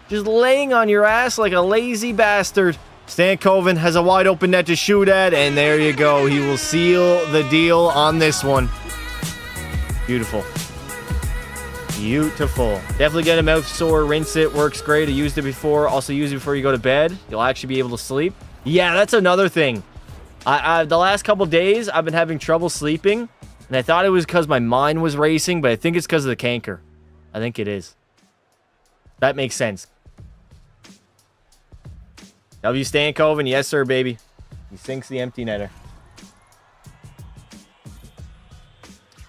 Just laying on your ass like a lazy bastard. Stankoven has a wide open net to shoot at, and there you go. He will seal the deal on this one. Beautiful. Beautiful. Definitely get a mouth sore. Rinse it. Works great. I used it before. Also use it before you go to bed. You'll actually be able to sleep. Yeah, that's another thing. The last couple days, I've been having trouble sleeping, and I thought it was because my mind was racing, but I think it's because of the canker. I think it is. That makes sense. W. Stankoven, yes sir, baby. He sinks the empty netter.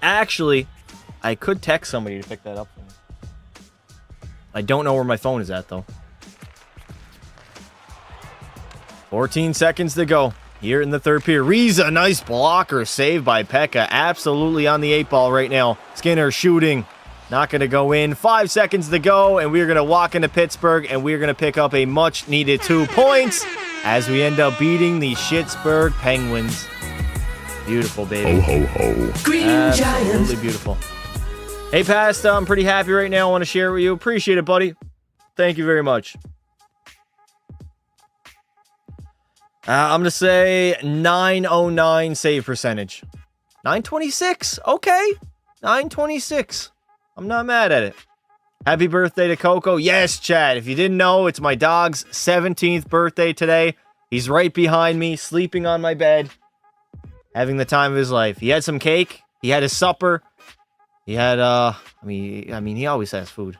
Actually, I could text somebody to pick that up for me. I don't know where my phone is at, though. 14 seconds to go here in the third period. Riza, nice blocker. Saved by Pekka. Absolutely on the 8-ball right now. Skinner shooting. Not going to go in. 5 seconds to go, and we're going to walk into Pittsburgh, and we're going to pick up a much-needed 2 points as we end up beating the Pittsburgh Penguins. Beautiful, baby. Ho, ho, ho. Green Absolutely Giant. beautiful. Hey, Pasta, I'm pretty happy right now. I want to share it with you. Appreciate it, buddy. Thank you very much. I'm going to say 909 save percentage. 926. Okay. 926. I'm not mad at it. Happy birthday to Coco. Yes, Chad. If you didn't know, it's my dog's 17th birthday today. He's right behind me, sleeping on my bed, having the time of his life. He had some cake. He had his supper. He had, I mean, he always has food.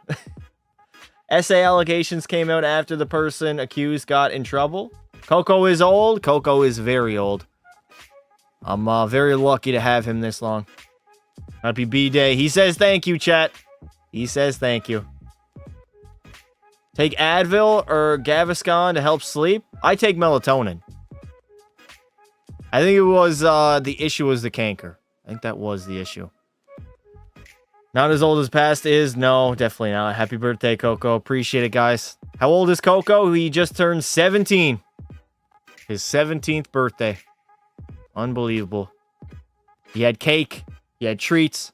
SA allegations came out after the person accused got in trouble. Coco is old. Coco is very old. I'm very lucky to have him this long. Happy B-Day. He says thank you, chat. He says thank you. Take Advil or Gaviscon to help sleep? I take melatonin. I think it was, the issue was the canker. I think that was the issue. Not as old as past is? No, definitely not. Happy birthday, Coco. Appreciate it, guys. How old is Coco? He just turned 17. His 17th birthday. Unbelievable. He had cake. He had treats.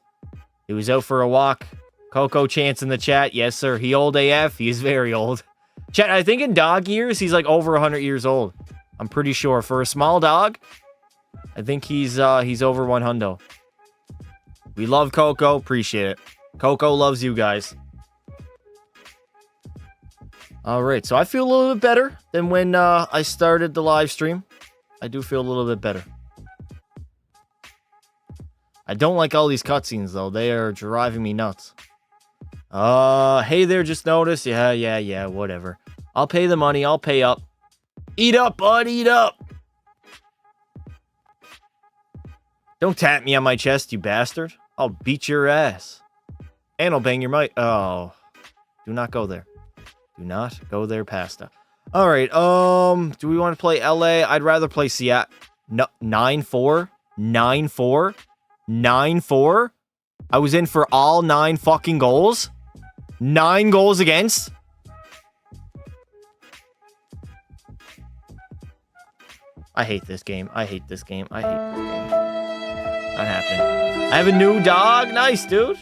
He was out for a walk. Coco chants in the chat. Yes, sir. He old AF. He's very old. Chat, I think in dog years, he's like over 100 years old. I'm pretty sure. For a small dog, I think he's over 100. We love Coco. Appreciate it. Coco loves you guys. All right. So I feel a little bit better than when I started the live stream. I do feel a little bit better. I don't like all these cutscenes, though. They are driving me nuts. Hey there, just noticed. Yeah, whatever. I'll pay the money. I'll pay up. Eat up, bud, eat up. Don't tap me on my chest, you bastard. I'll beat your ass. And I'll bang your mic. Oh. Do not go there. Do not go there, pasta. Alright, do we want to play LA? I'd rather play Seattle. No, 9-4? 9-4? 9-4? I was in for all 9 fucking goals? 9 goals against? I hate this game. I hate this game. I hate this game. Not happening. I have a new dog. Nice, dude.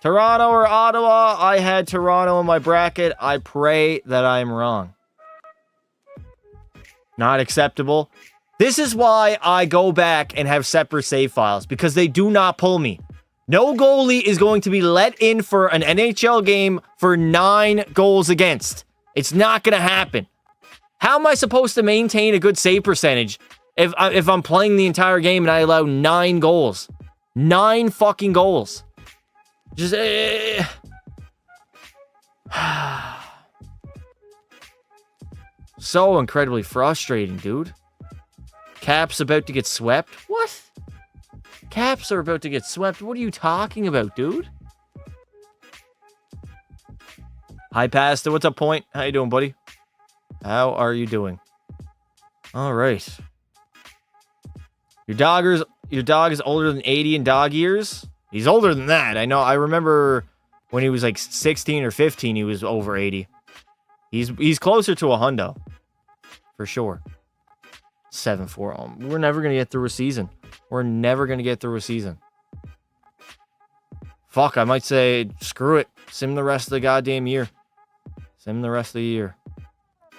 Toronto or Ottawa? I had Toronto in my bracket. I pray that I'm wrong. Not acceptable. This is why I go back and have separate save files, because they do not pull me. No goalie is going to be let in for an NHL game for 9 goals against. It's not going to happen. How am I supposed to maintain a good save percentage if I'm playing the entire game and I allow 9 goals? 9 fucking goals. Just... So incredibly frustrating, dude. Caps about to get swept? What? Caps are about to get swept? What are you talking about, dude? Hi, Pasta. What's up, Point? How you doing, buddy? How are you doing? All right. Your dog is older than 80 in dog years? He's older than that. I know. I remember when he was like 16 or 15, he was over 80. He's closer to a hundo. For sure. 7-4. We're never going to get through a season. We're never going to get through a season. Fuck, I might say, screw it. Sim the rest of the goddamn year. Sim the rest of the year.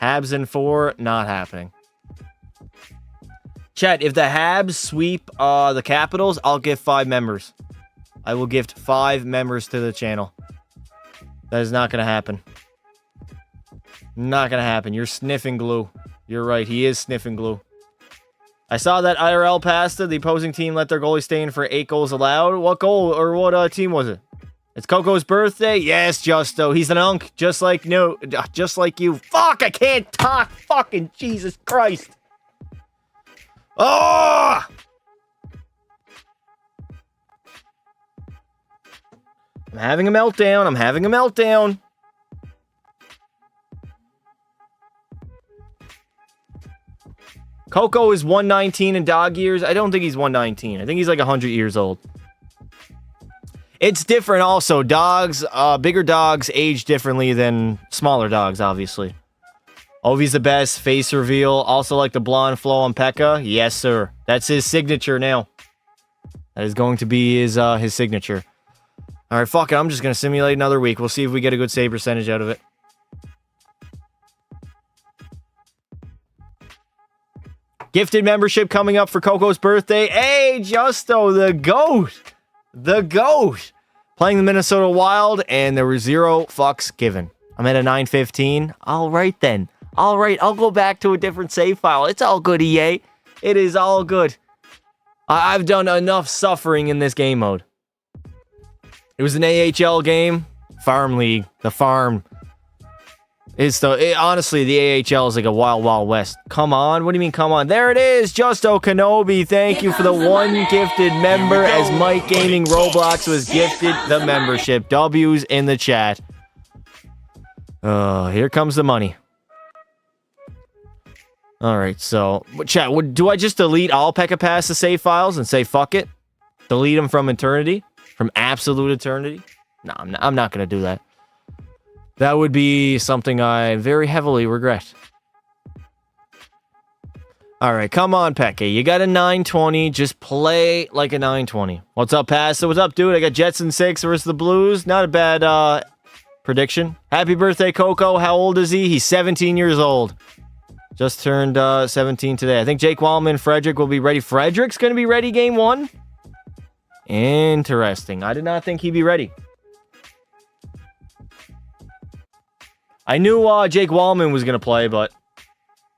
Habs in 4, not happening. Chat, if the Habs sweep the Capitals, I'll give 5 members. I will gift 5 members to the channel. That is not going to happen. Not going to happen. You're sniffing glue. You're right. He is sniffing glue. I saw that IRL Pasta. The opposing team let their goalie stay in for 8 goals allowed. What goal or what team was it? It's Coco's birthday? Yes, Justo. He's an unk. Just like you. Fuck, I can't talk. Fucking Jesus Christ. Oh! I'm having a meltdown. Coco is 119 in dog years. I don't think he's 119. I think he's like 100 years old. It's different also. Dogs, bigger dogs age differently than smaller dogs, obviously. Ovi's the best. Face reveal. Also like the blonde flow on Pekka. Yes, sir. That's his signature now. That is going to be his signature. All right, fuck it. I'm just going to simulate another week. We'll see if we get a good save percentage out of it. Gifted membership coming up for Coco's birthday. Hey, Justo, the GOAT. The GOAT. Playing the Minnesota Wild, and there were 0 fucks given. I'm at a 915. All right, then. All right, I'll go back to a different save file. It's all good, EA. It is all good. I've done enough suffering in this game mode. It was an AHL game. Farm League. The farm. Honestly, the AHL is like a wild, wild west. Come on. What do you mean, come on? There it is. Justo Kenobi. Thank you for the 1 gifted member as Mike Gaming Roblox was gifted the membership. W's in the chat. Here comes the money. All right, so, chat, do I just delete all Pekka Pass to save files and say fuck it? Delete them from eternity? From absolute eternity? No, I'm not going to do that. That would be something I very heavily regret. All right, come on, Pekka. You got a 920. Just play like a 920. What's up, Pasta? What's up, dude? I got Jets in 6 versus the Blues. Not a bad prediction. Happy birthday, Coco. How old is he? He's 17 years old. Just turned 17 today. I think Jake Wallman, Frederick will be ready. Frederick's going to be ready game 1? Interesting. I did not think he'd be ready. I knew Jake Wallman was going to play, but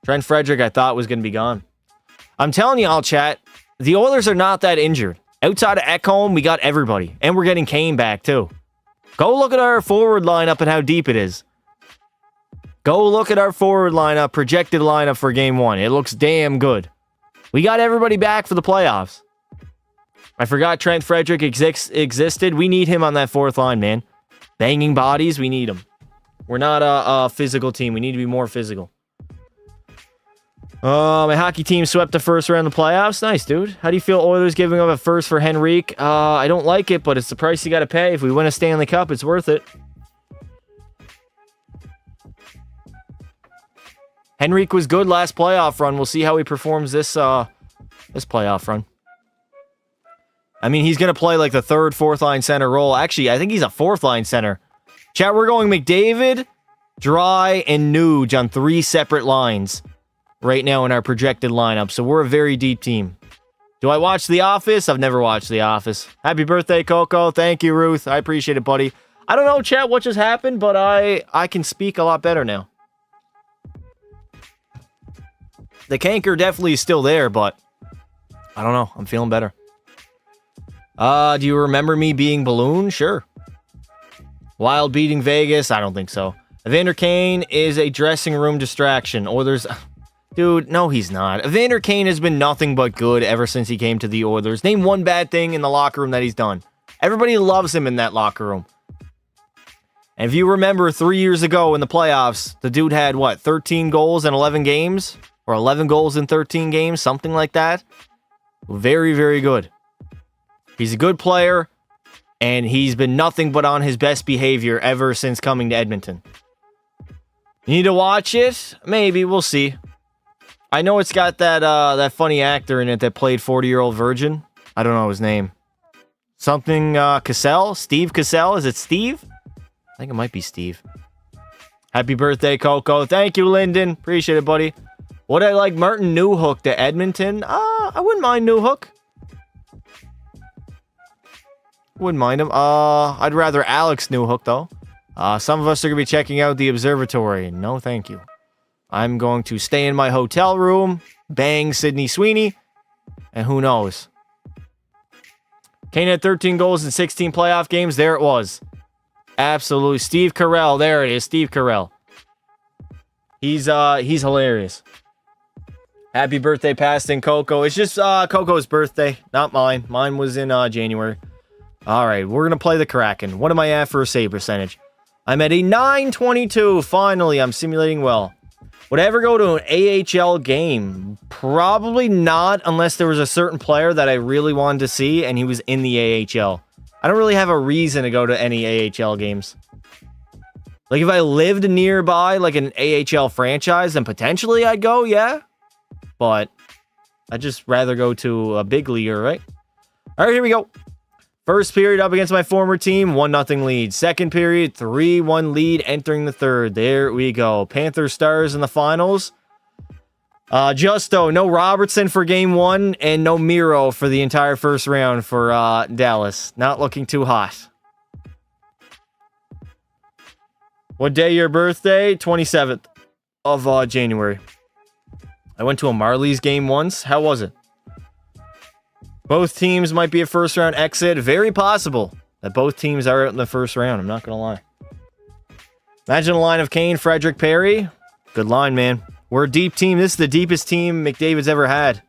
Trent Frederick I thought was going to be gone. I'm telling y'all, chat, the Oilers are not that injured. Outside of Ekholm, we got everybody. And we're getting Kane back, too. Go look at our forward lineup and how deep it is. Go look at our forward lineup, projected lineup for Game 1. It looks damn good. We got everybody back for the playoffs. I forgot Trent Frederick existed. We need him on that fourth line, man. Banging bodies, we need him. We're not a physical team. We need to be more physical. My hockey team swept the first round of the playoffs. Nice, dude. How do you feel Oilers giving up a first for Henrique? I don't like it, but it's the price you got to pay. If we win a Stanley Cup, it's worth it. Henrique was good last playoff run. We'll see how he performs this playoff run. I mean, he's going to play like the third, fourth line center role. Actually, I think he's a fourth line center. Chat, we're going McDavid, Dry, and Nuge on 3 separate lines right now in our projected lineup. So we're a very deep team. Do I watch The Office? I've never watched The Office. Happy birthday, Coco. Thank you, Ruth. I appreciate it, buddy. I don't know, chat, what just happened, but I can speak a lot better now. The canker definitely is still there, but I don't know. I'm feeling better. Do you remember me being Balloon? Sure. Wild beating Vegas? I don't think so. Evander Kane is a dressing room distraction. Oilers... Dude, no, he's not. Evander Kane has been nothing but good ever since he came to the Oilers. Name one bad thing in the locker room that he's done. Everybody loves him in that locker room. And if you remember 3 years ago in the playoffs, the dude had, what, 13 goals in 11 games? Or 11 goals in 13 games? Something like that. Very, very good. He's a good player, and he's been nothing but on his best behavior ever since coming to Edmonton. You need to watch it? Maybe, we'll see. I know it's got that funny actor in it that played 40-Year-Old Virgin. I don't know his name. Something Cassell? Steve Cassell? Is it Steve? I think it might be Steve. Happy birthday, Coco. Thank you, Lyndon. Appreciate it, buddy. Would I like Martin Newhook to Edmonton? I wouldn't mind Newhook. Wouldn't mind him. I'd rather Alex Newhook, though. Some of us are going to be checking out the observatory. No, thank you. I'm going to stay in my hotel room, bang Sidney Sweeney, and who knows. Kane had 13 goals in 16 playoff games. There it was. Absolutely. Steve Carell. There it is. Steve Carell. He's hilarious. Happy birthday, Paston Coco. It's just Coco's birthday, not mine. Mine was in January. All right, we're going to play the Kraken. What am I at for a save percentage? I'm at a 922. Finally, I'm simulating well. Would I ever go to an AHL game? Probably not, unless there was a certain player that I really wanted to see, and he was in the AHL. I don't really have a reason to go to any AHL games. Like, if I lived nearby, like an AHL franchise, then potentially I'd go, yeah. But I'd just rather go to a big leaguer, right? All right, here we go. First period up against my former team, 1-0 lead. Second period, 3-1 lead entering the third. There we go. Panther Stars in the finals. Justo, no Robertson for game 1 and no Miro for the entire first round for Dallas. Not looking too hot. What day your birthday? 27th of January. I went to a Marlies game once. How was it? Both teams might be a first-round exit. Very possible that both teams are out in the first round. I'm not going to lie. Imagine a line of Kane, Frederick, Perry. Good line, man. We're a deep team. This is the deepest team McDavid's ever had.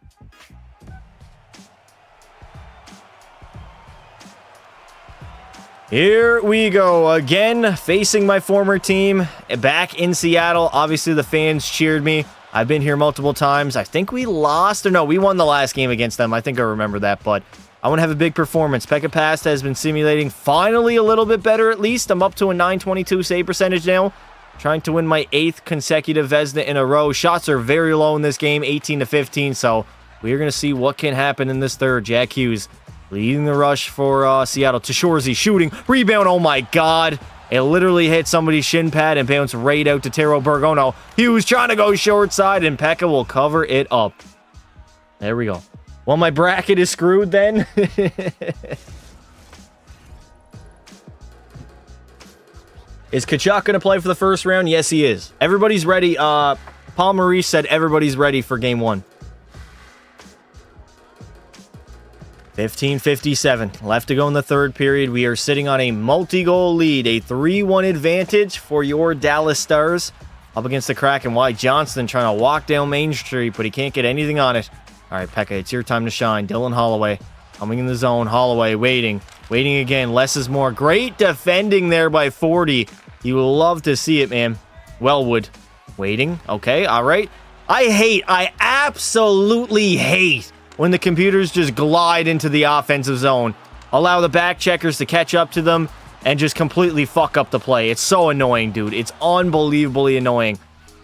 Here we go again, facing my former team back in Seattle. Obviously, the fans cheered me. I've been here multiple times. I think we lost, or no, we won the last game against them. I think I remember that, but I want to have a big performance. Pekka Pasta has been simulating finally a little bit better, at least. I'm up to a 922 save percentage now. Trying to win my 8th consecutive Vezina in a row. Shots are very low in this game, 18-15, so we're going to see what can happen in this third. Jack Hughes leading the rush for Seattle. Teshorzy shooting. Rebound, oh my god. It literally hit somebody's shin pad and bounced right out to Tero Bergono. Hughes trying to go short side, and Pekka will cover it up. There we go. Well, my bracket is screwed then. Is Kachuk going to play for the first round? Yes, he is. Everybody's ready. Paul Maurice said everybody's ready for game 1. 15:57 left to go in the third period. We are sitting on a multi-goal lead, a 3-1 advantage for your Dallas Stars up against the Kraken. Why Johnston trying to walk down Main Street, but he can't get anything on it. All right, Pekka, it's your time to shine. Dylan Holloway coming in the zone. Holloway waiting again. Less is more. Great defending there by 40. You will love to see it, man. Wellwood waiting. Okay, all right. I absolutely hate when the computers just glide into the offensive zone, allow the back checkers to catch up to them, and just completely fuck up the play. It's so annoying, dude. It's unbelievably annoying.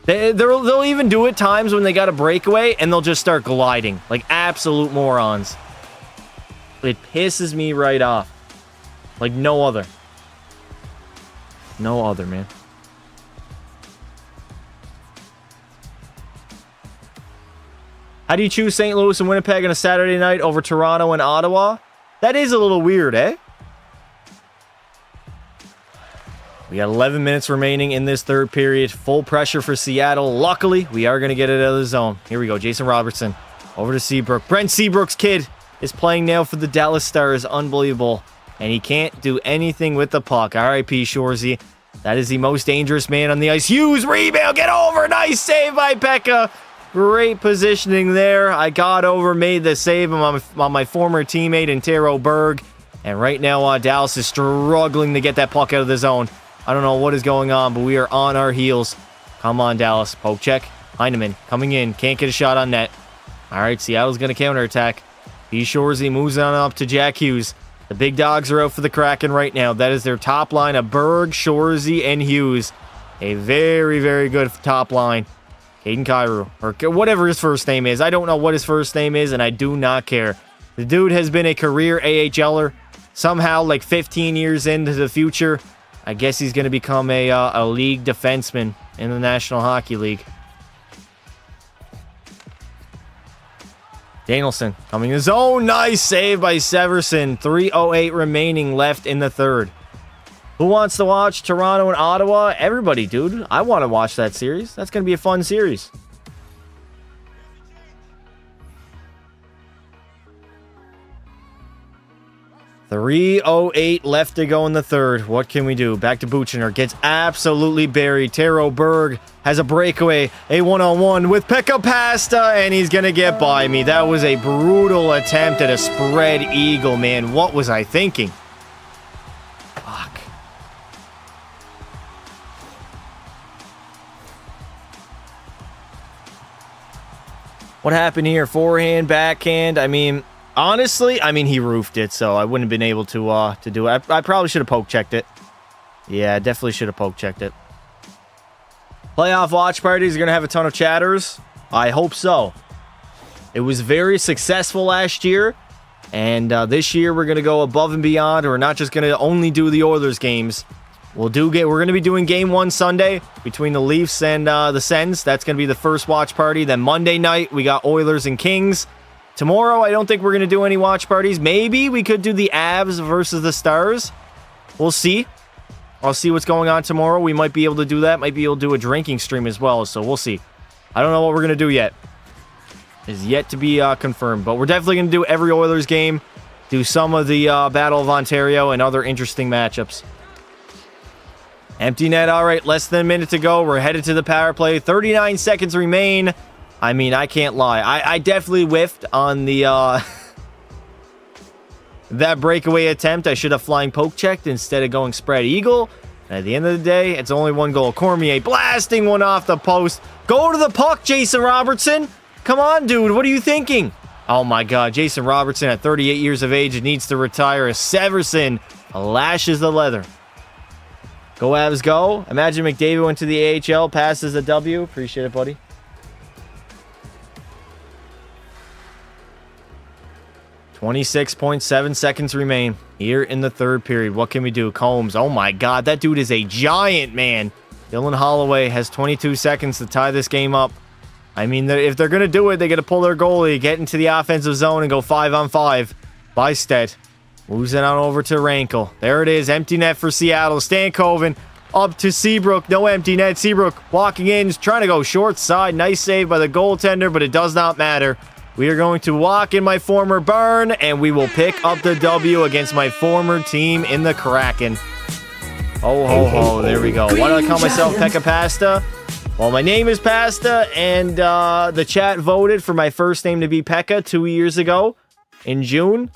They'll even do it times when they got a breakaway, and they'll just start gliding. Like absolute morons. It pisses me right off. Like no other. No other, man. How do you choose St. Louis and Winnipeg on a Saturday night over Toronto and Ottawa? That is a little weird, eh? We got 11 minutes remaining in this third period. Full pressure for Seattle. Luckily, we are going to get it out of the zone. Here we go. Jason Robertson over to Seabrook. Brent Seabrook's kid is playing now for the Dallas Stars. Unbelievable. And he can't do anything with the puck. R.I.P. Shorzy. That is the most dangerous man on the ice. Hughes, rebound, get over. Nice save by Pekka. Great positioning there. I got over, made the save on my former teammate, Intero Berg. And right now, Dallas is struggling to get that puck out of the zone. I don't know what is going on, but we are on our heels. Come on, Dallas. Poke check. Heineman coming in. Can't get a shot on net. All right, Seattle's going to counterattack. P. Shorzy moves on up to Jack Hughes. The big dogs are out for the Kraken right now. That is their top line of Berg, Shorzy, and Hughes. A very, very good top line. Caden Kyrou, or whatever his first name is. I don't know what his first name is, and I do not care. The dude has been a career AHLer. Somehow, like 15 years into the future, I guess he's going to become a league defenseman in the National Hockey League. Danielson coming in the zone. Nice save by Severson. 3:08 remaining left in the third. Who wants to watch Toronto and Ottawa? Everybody, dude. I want to watch that series. That's going to be a fun series. .308 left to go in the third. What can we do? Back to Buchner. Gets absolutely buried. Tero Berg has a breakaway. A one-on-one with Pekka Pasta, and he's going to get by me. That was a brutal attempt at a spread eagle, man. What was I thinking? Fuck. What happened here? Forehand, backhand. I mean, honestly, he roofed it, so I wouldn't have been able to do it. I probably should have poke checked it. Yeah, definitely should have poke checked it. Playoff watch parties are going to have a ton of chatters. I hope so. It was very successful last year, and this year we're going to go above and beyond. We're not just going to only do the Oilers games. We're going to be doing Game 1 Sunday between the Leafs and the Sens. That's going to be the first watch party. Then Monday night, we got Oilers and Kings. Tomorrow, I don't think we're going to do any watch parties. Maybe we could do the Avs versus the Stars. We'll see. I'll see what's going on tomorrow. We might be able to do that. Might be able to do a drinking stream as well, so we'll see. I don't know what we're going to do yet. It's yet to be confirmed, but we're definitely going to do every Oilers game, do some of the Battle of Ontario, and other interesting matchups. Empty net, all right, less than a minute to go. We're headed to the power play. 39 seconds remain. I can't lie. I definitely whiffed on the that breakaway attempt. I should have flying poke checked instead of going spread eagle. And at the end of the day, it's only one goal. Cormier blasting one off the post. Go to the puck, Jason Robertson. Come on, dude. What are you thinking? Oh, my God. Jason Robertson at 38 years of age needs to retire. Severson lashes the leather. Go Avs, go. Imagine McDavid went to the AHL, passes a W. Appreciate it, buddy. .7 seconds remain here in the third period. What can we do? Combs. Oh, my God. That dude is a giant, man. Dylan Holloway has 22 seconds to tie this game up. If they're going to do it, they got to pull their goalie, get into the offensive zone, and go 5-on-5. Bystedt moves it on over to Rankel. There it is. Empty net for Seattle. Stankoven up to Seabrook. No empty net. Seabrook walking in, trying to go short side. Nice save by the goaltender, but it does not matter. We are going to walk in my former barn, and we will pick up the W against my former team in the Kraken. Ho, ho, ho. There we go. Why do I call myself Pekka Pasta? Well, my name is Pasta, and the chat voted for my first name to be Pekka 2 years ago in June.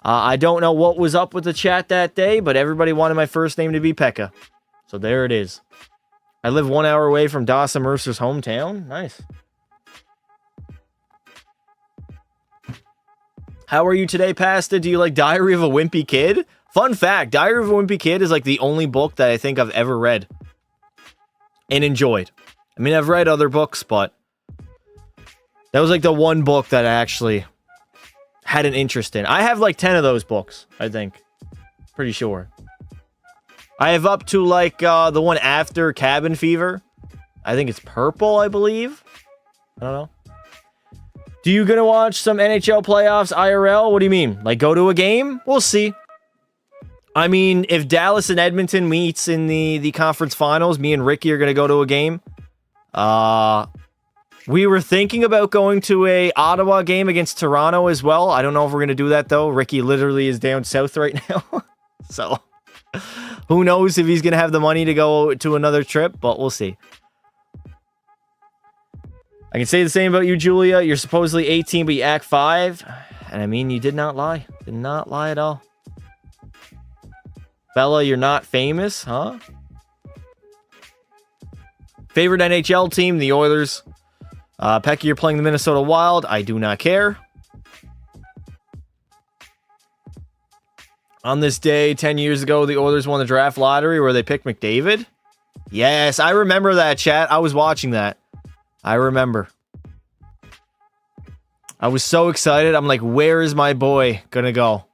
I don't know what was up with the chat that day, but everybody wanted my first name to be Pekka. So there it is. I live 1 hour away from Dawson Mercer's hometown. Nice. How are you today, Pasta? Do you like Diary of a Wimpy Kid? Fun fact, Diary of a Wimpy Kid is like the only book that I think I've ever read and enjoyed. I mean, I've read other books, but that was like the one book that I actually had an interest in. I have like 10 of those books, I think. Pretty sure. I have up to like the one after Cabin Fever. I think it's purple, I believe. I don't know. Do you gonna watch some NHL playoffs IRL? What do you mean? Like go to a game? We'll see. I mean, if Dallas and Edmonton meets in the conference finals, me and Ricky are gonna go to a game. We were thinking about going to a Ottawa game against Toronto as well. I don't know if we're gonna do that though. Ricky literally is down south right now. So who knows if he's gonna have the money to go to another trip, but we'll see. I can say the same about you, Julia. You're supposedly 18, but you act 5. And I mean, you did not lie. Did not lie at all. Bella, you're not famous, huh? Favorite NHL team, the Oilers. Pecky, you're playing the Minnesota Wild. I do not care. On this day, 10 years ago, the Oilers won the draft lottery where they picked McDavid. Yes, I remember that, chat. I was watching that. I remember. I was so excited. I'm like, where is my boy gonna go?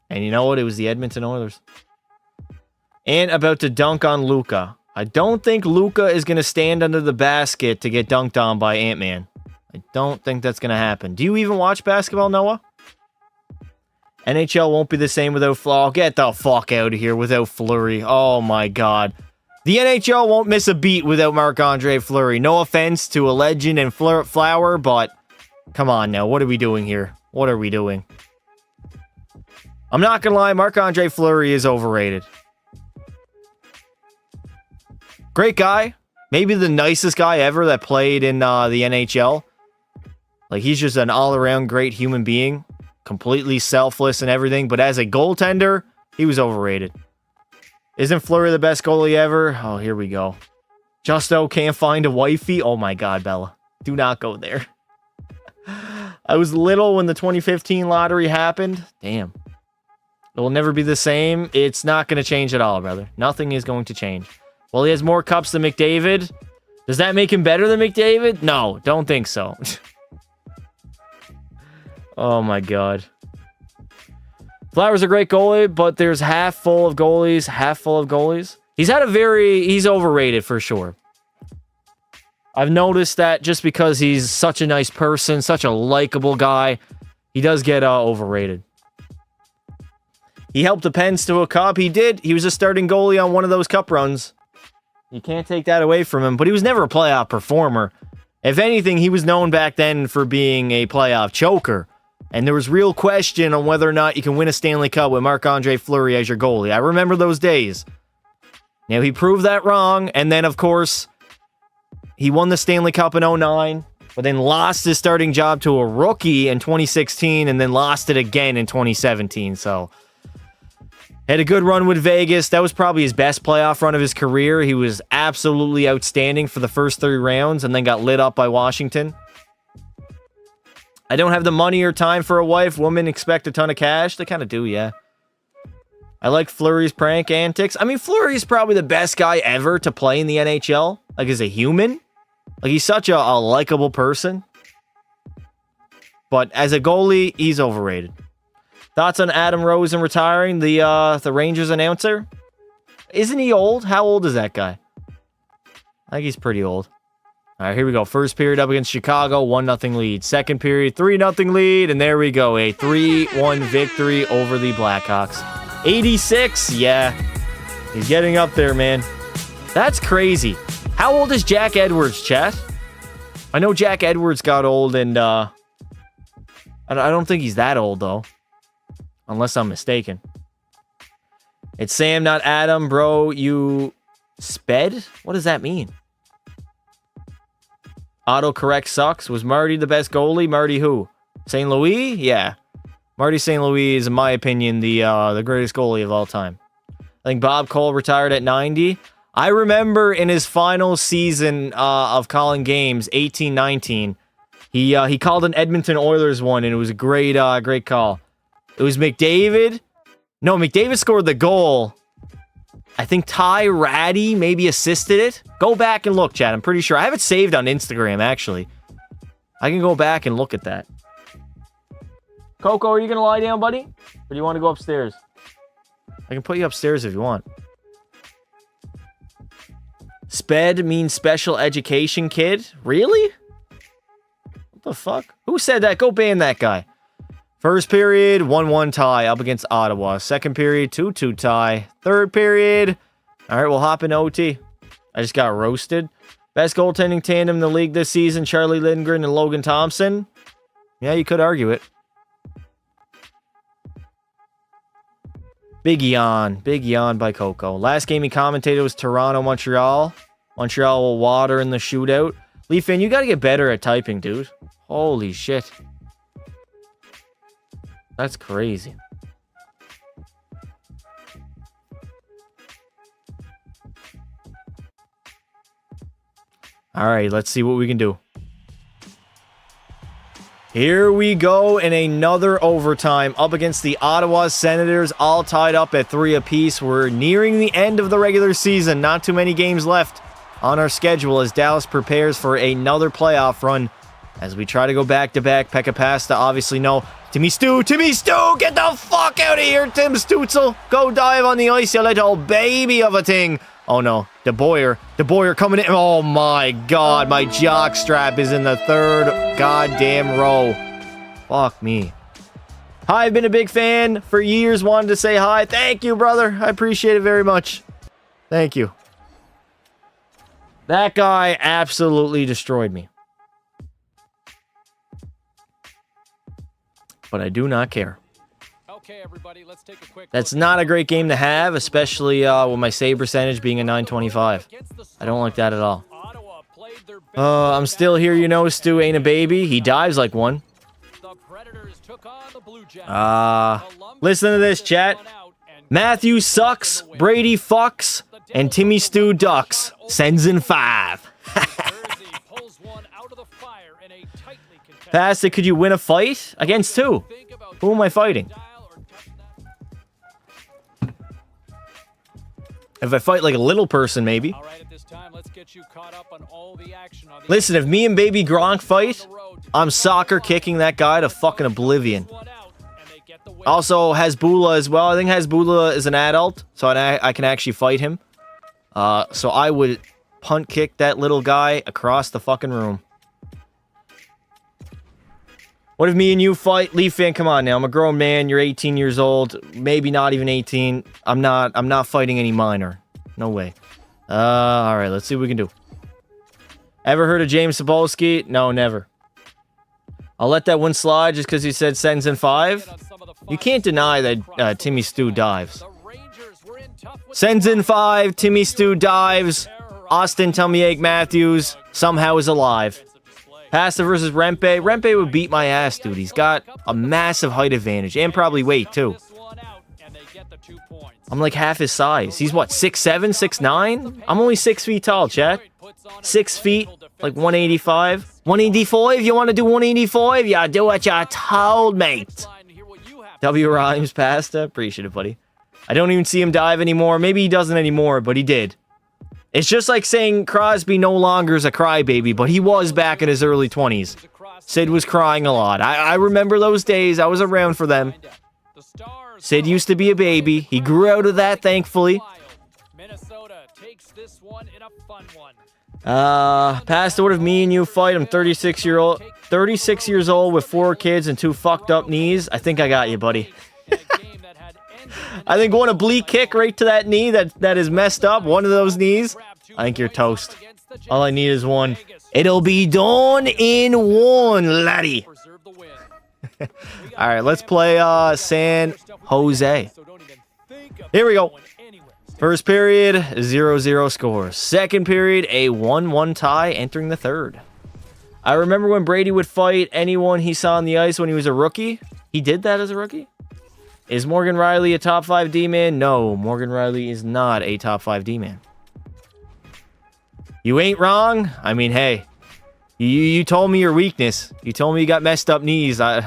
And you know what? It was the Edmonton Oilers. And about to dunk on Luka. I don't think Luka is gonna stand under the basket to get dunked on by Ant-Man. I don't think that's gonna happen. Do you even watch basketball, Noah? NHL won't be the same without Fleury. Get the fuck out of here without Fleury. Oh my god. The NHL won't miss a beat without Marc-Andre Fleury. No offense to a legend and Flower, but come on now. What are we doing here? What are we doing? I'm not going to lie. Marc-Andre Fleury is overrated. Great guy. Maybe the nicest guy ever that played in the NHL. Like, he's just an all-around great human being. Completely selfless and everything. But as a goaltender, he was overrated. Isn't Fleury the best goalie ever? Oh, here we go. Justo can't find a wifey. Oh my god, Bella. Do not go there. I was little when the 2015 lottery happened. Damn. It will never be the same. It's not going to change at all, brother. Nothing is going to change. Well, he has more cups than McDavid. Does that make him better than McDavid? No, don't think so. Oh my god. Flower's a great goalie, but there's half full of goalies, half full of goalies. He's overrated for sure. I've noticed that just because he's such a nice person, such a likable guy, he does get overrated. He helped the Pens to a cup. He did. He was a starting goalie on one of those cup runs. You can't take that away from him, but he was never a playoff performer. If anything, he was known back then for being a playoff choker. And there was real question on whether or not you can win a Stanley Cup with Marc-Andre Fleury as your goalie. I remember those days. Now, he proved that wrong. And then, of course, he won the Stanley Cup in 2009. But then lost his starting job to a rookie in 2016. And then lost it again in 2017. So, had a good run with Vegas. That was probably his best playoff run of his career. He was absolutely outstanding for the first 3 rounds. And then got lit up by Washington. I don't have the money or time for a wife. Women expect a ton of cash. They kind of do, yeah. I like Fleury's prank antics. I mean, Fleury's probably the best guy ever to play in the NHL. Like, as a human. Like, he's such a likable person. But as a goalie, he's overrated. Thoughts on Adam Rosen retiring, the Rangers announcer? Isn't he old? How old is that guy? I think he's pretty old. All right, here we go. First period up against Chicago, 1-0 lead. Second period, 3-0 lead. And there we go, a 3-1 victory over the Blackhawks. 86, yeah. He's getting up there, man. That's crazy. How old is Jack Edwards, chat? I know Jack Edwards got old in I don't think he's that old, though. Unless I'm mistaken. It's Sam, not Adam, bro. You sped? What does that mean? Autocorrect sucks. Was Marty the best goalie? Marty who? St. Louis? Yeah. Marty St. Louis is, in my opinion, the greatest goalie of all time. I think Bob Cole retired at 90. I remember in his final season of calling games, 18-19, he called an Edmonton Oilers one, and it was a great call. It was McDavid. No, McDavid scored the goal. I think Ty Ratty maybe assisted it. Go back and look, Chad. I'm pretty sure. I have it saved on Instagram, actually. I can go back and look at that. Coco, are you going to lie down, buddy? Or do you want to go upstairs? I can put you upstairs if you want. SPED means special education kid? Really? What the fuck? Who said that? Go ban that guy. First period, 1-1 tie up against Ottawa. Second period, 2-2 tie. Third period, all right, we'll hop in OT. I just got roasted. Best goaltending tandem in the league this season, Charlie Lindgren and Logan Thompson. Yeah, you could argue it. Big yawn by Coco. Last game he commentated was Toronto-Montreal. Montreal will water in the shootout. Leafin, you got to get better at typing, dude. Holy shit. That's crazy. All right, let's see what we can do. Here we go in another overtime up against the Ottawa Senators, all tied up at 3 apiece. We're nearing the end of the regular season. Not too many games left on our schedule as Dallas prepares for another playoff run. As we try to go back-to-back, Pekka Pasta, obviously no. Timmy Stu, get the fuck out of here, Tim Stutzel. Go dive on the ice, you little baby of a thing. Oh no, De Boer coming in. Oh my god, my jock strap is in the third goddamn row. Fuck me. Hi, I've been a big fan for years, wanted to say hi. Thank you, brother. I appreciate it very much. Thank you. That guy absolutely destroyed me. But I do not care. Okay, everybody, let's take a quick That's not a great game to have, especially with my save percentage being a 925. I don't like that at all. I'm still here, you know. Stu ain't a baby. He dives like one. Listen to this, chat. Matthew sucks, Brady fucks, and Timmy Stu ducks. Sends in 5. Pasta, could you win a fight? Against who? Who am I fighting? If I fight like a little person, maybe. Listen, if me and Baby Gronk fight, I'm soccer kicking that guy to fucking oblivion. Also, Hasbulla as well. I think Hasbulla is an adult, so I can actually fight him. So I would punt kick that little guy across the fucking room. What if me and you fight? Leaf fan, come on now. I'm a grown man. You're 18 years old. Maybe not even 18. I'm not fighting any minor. No way. All right, let's see what we can do. Ever heard of James Sapolsky? No, never. I'll let that one slide just because he said sends in 5. You can't deny that Timmy Stu dives. Sends in 5. Timmy Stu dives. Austin Tummiake Matthews somehow is alive. Pasta versus Rempe. Rempe would beat my ass, dude. He's got a massive height advantage and probably weight, too. I'm like half his size. He's what, 6'7", 6'9"? I'm only 6 feet tall, chat. 6 feet, like 185. 185? You want to do 185? Yeah, do what you're told, mate. W Rhymes, Pasta. Appreciate it, buddy. I don't even see him dive anymore. Maybe he doesn't anymore, but he did. It's just like saying Crosby no longer is a crybaby, but he was back in his early 20s. Sid was crying a lot. I remember those days. I was around for them. Sid used to be a baby. He grew out of that, thankfully. Pastor, what if me and you fight? I'm 36 years old with 4 kids and 2 fucked up knees. I think I got you, buddy. I think one oblique kick right to that knee that is messed up. One of those knees. I think you're toast. All I need is one. It'll be done in one, laddie. All right, let's play San Jose. Here we go. First period, 0-0 score. Second period, a 1-1 tie entering the third. I remember when Brady would fight anyone he saw on the ice when he was a rookie. He did that as a rookie? Is Morgan Riley a top 5 D-man? No, Morgan Riley is not a top 5 D-man. You ain't wrong. I mean, hey, you told me your weakness. You told me you got messed up knees. I'm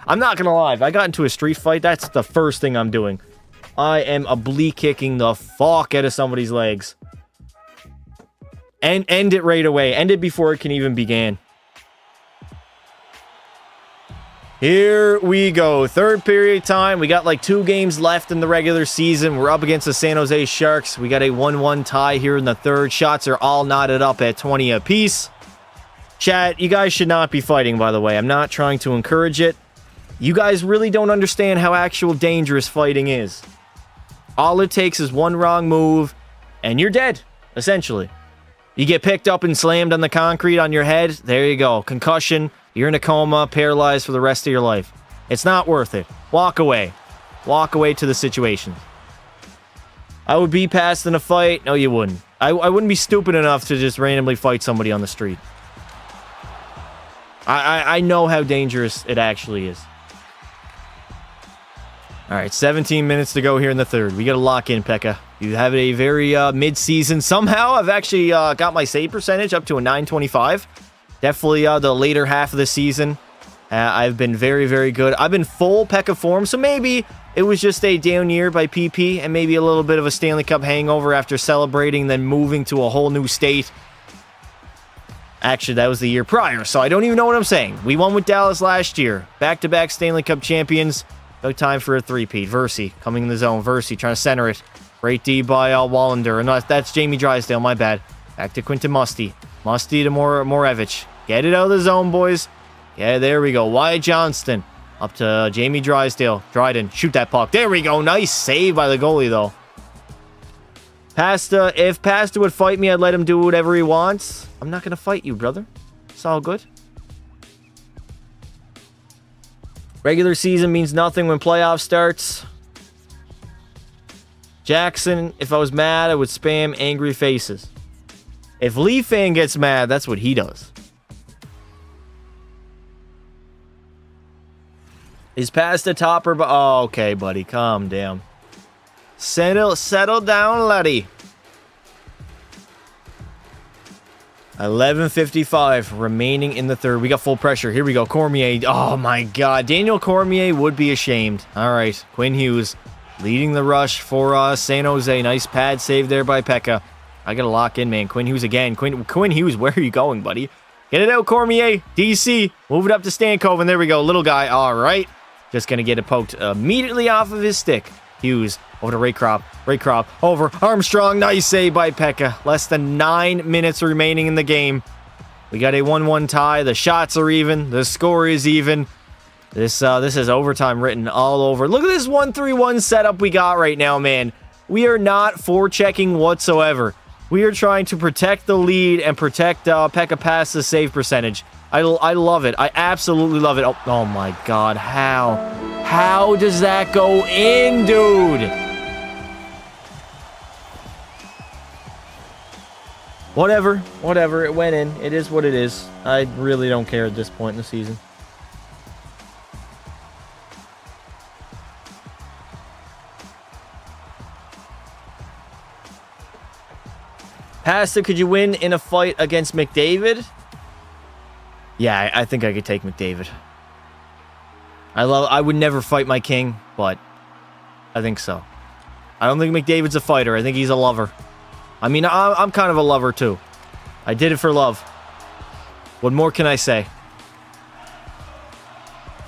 not going to lie. If I got into a street fight, that's the first thing I'm doing. I am oblique kicking the fuck out of somebody's legs. And end it right away. End it before it can even begin. Here we go. Third period time. We got like 2 games left in the regular season. We're up against the San Jose Sharks. We got a 1-1 tie here in the third. Shots are all knotted up at 20 apiece. Chat, you guys should not be fighting, by the way. I'm not trying to encourage it. You guys really don't understand how actual dangerous fighting is. All it takes is one wrong move, and you're dead, essentially. You get picked up and slammed on the concrete on your head. There you go. Concussion. You're in a coma, paralyzed for the rest of your life. It's not worth it. Walk away. Walk away to the situation. I would be passed in a fight. No, you wouldn't. I wouldn't be stupid enough to just randomly fight somebody on the street. I know how dangerous it actually is. All right, 17 minutes to go here in the third. We got to lock in, Pekka. You have a very mid-season. Somehow, I've actually got my save percentage up to a 925. Definitely the later half of the season. I've been very, very good. I've been full Pekka form, so maybe it was just a down year by PP and maybe a little bit of a Stanley Cup hangover after celebrating, then moving to a whole new state. Actually, that was the year prior, so I don't even know what I'm saying. We won with Dallas last year. Back-to-back Stanley Cup champions. No time for a three-peat. Versi coming in the zone. Versi trying to center it. Great D by Wallander. And that's Jamie Drysdale, my bad. Back to Quinton Musty. Musty to Morevich. Get it out of the zone, boys. Yeah, there we go. Wyatt Johnston. Up to Jamie Drysdale. Dryden, shoot that puck. There we go. Nice save by the goalie, though. Pasta, if Pasta would fight me, I'd let him do whatever he wants. I'm not going to fight you, brother. It's all good. Regular season means nothing when playoff starts. Jackson, if I was mad, I would spam angry faces. If Lee Fan gets mad, that's what he does. Is Pasta topper? Oh, okay, buddy. Calm down. Settle down, laddie. 11:55 remaining in the third. We got full pressure. Here we go. Cormier. Oh, my God. Daniel Cormier would be ashamed. All right. Quinn Hughes leading the rush for San Jose. Nice pad save there by Pekka. I got to lock in, man. Quinn Hughes again. Quinn Hughes, where are you going, buddy? Get it out, Cormier. DC. Move it up to Stankoven. There we go. Little guy. All right. Just going to get it poked immediately off of his stick. Hughes over to Raycroft. Raycroft over Armstrong. Nice save by Pekka. Less than 9 minutes remaining in the game. We got a 1-1 tie. The shots are even. The score is even. This is overtime written all over. Look at this 1-3-1 setup we got right now, man. We are not forechecking whatsoever. We are trying to protect the lead and protect Pekka Pasta's save percentage. I love it. I absolutely love it. Oh my God. How does that go in, dude? Whatever. It went in. It is what it is. I really don't care at this point in the season. Pasta, could you win in a fight against McDavid? Yeah, I think I could take McDavid. I would never fight my king, but I think so. I don't think McDavid's a fighter. I think he's a lover. I mean, I'm kind of a lover, too. I did it for love. What more can I say?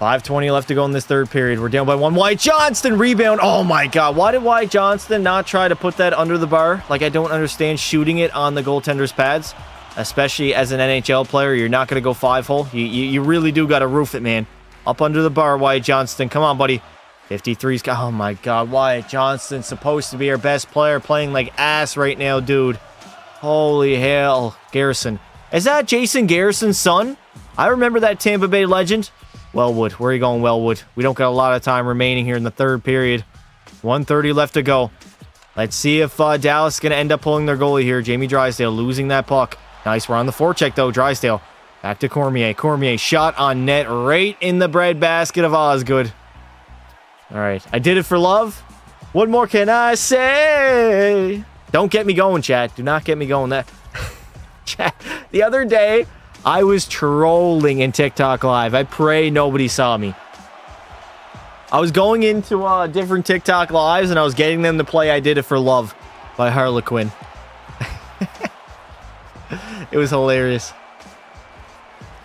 5:20 left to go in this third period. We're down by 1. Wyatt Johnston rebound. Oh, my God. Why did Wyatt Johnston not try to put that under the bar? Like, I don't understand shooting it on the goaltender's pads. Especially as an NHL player, you're not going to go 5-hole. You really do got to roof it, man. Up under the bar, Wyatt Johnston. Come on, buddy. 53's got... Oh, my God. Wyatt Johnston's supposed to be our best player, playing like ass right now, dude. Holy hell. Garrison. Is that Jason Garrison's son? I remember that Tampa Bay legend. Wellwood. Where are you going, Wellwood? We don't got a lot of time remaining here in the third period. 1:30 left to go. Let's see if Dallas is going to end up pulling their goalie here. Jamie Drysdale losing that puck. Nice. We're on the forecheck, though. Drysdale. Back to Cormier. Cormier shot on net right in the breadbasket of Osgood. All right. I did it for love. What more can I say? Don't get me going, chat. Do not get me going. That chat. The other day, I was trolling in TikTok Live. I pray nobody saw me. I was going into different TikTok Lives, and I was getting them to play I Did It For Love by Harlequin. It was hilarious.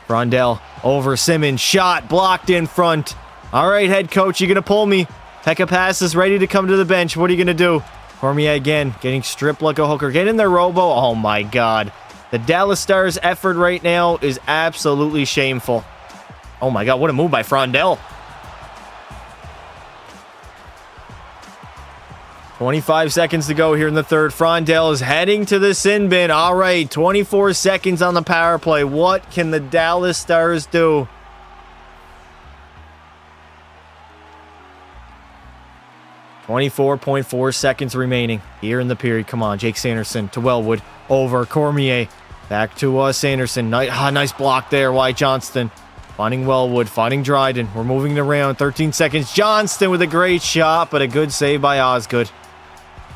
Rondell over Simmons. Shot blocked in front. All right, head coach, you going to pull me. Pekka Pass is ready to come to the bench. What are you going to do? Cormier again, getting stripped like a hooker. Get in there, Robo. Oh, my God. The Dallas Stars' effort right now is absolutely shameful. Oh, my God. What a move by Frondell. 25 seconds to go here in the third. Frondell is heading to the sin bin. All right, 24 seconds on the power play. What can the Dallas Stars do? .4 seconds remaining here in the period. Come on, Jake Sanderson to Wellwood. Over Cormier. Back to Sanderson. Nice block there, Wyatt Johnston. Finding Wellwood, finding Dryden. We're moving it around. 13 seconds. Johnston with a great shot, but a good save by Osgood.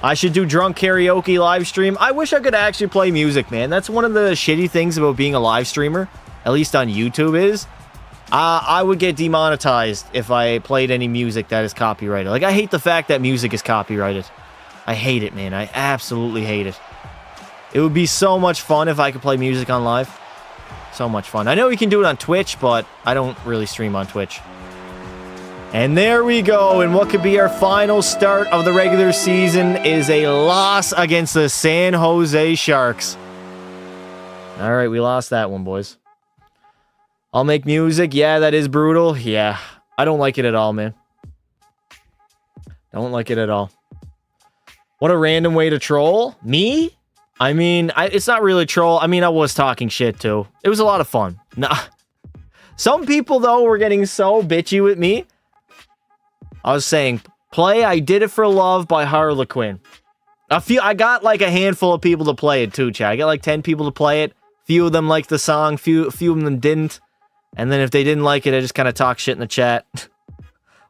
I should do drunk karaoke live stream. I wish I could actually play music, man. That's one of the shitty things about being a live streamer, at least on YouTube, is I would get demonetized if I played any music that is copyrighted. Like, I hate the fact that music is copyrighted. I hate it, man. I absolutely hate it. It would be so much fun if I could play music on live. So much fun. I know you can do it on Twitch, but I don't really stream on Twitch. And there we go. And what could be our final start of the regular season is a loss against the San Jose Sharks. All right, we lost that one, boys. I'll make music. Yeah, that is brutal. Yeah, I don't like it at all, man. Don't like it at all. What a random way to troll. Me? I mean, it's not really troll. I mean, I was talking shit, too. It was a lot of fun. Nah. Some people, though, were getting so bitchy with me. I was saying, play I Did It For Love by Harlequin. I got like a handful of people to play it, too, chat. I got like 10 people to play it. Few of them liked the song. Few of them didn't. And then if they didn't like it, I just kind of talk shit in the chat.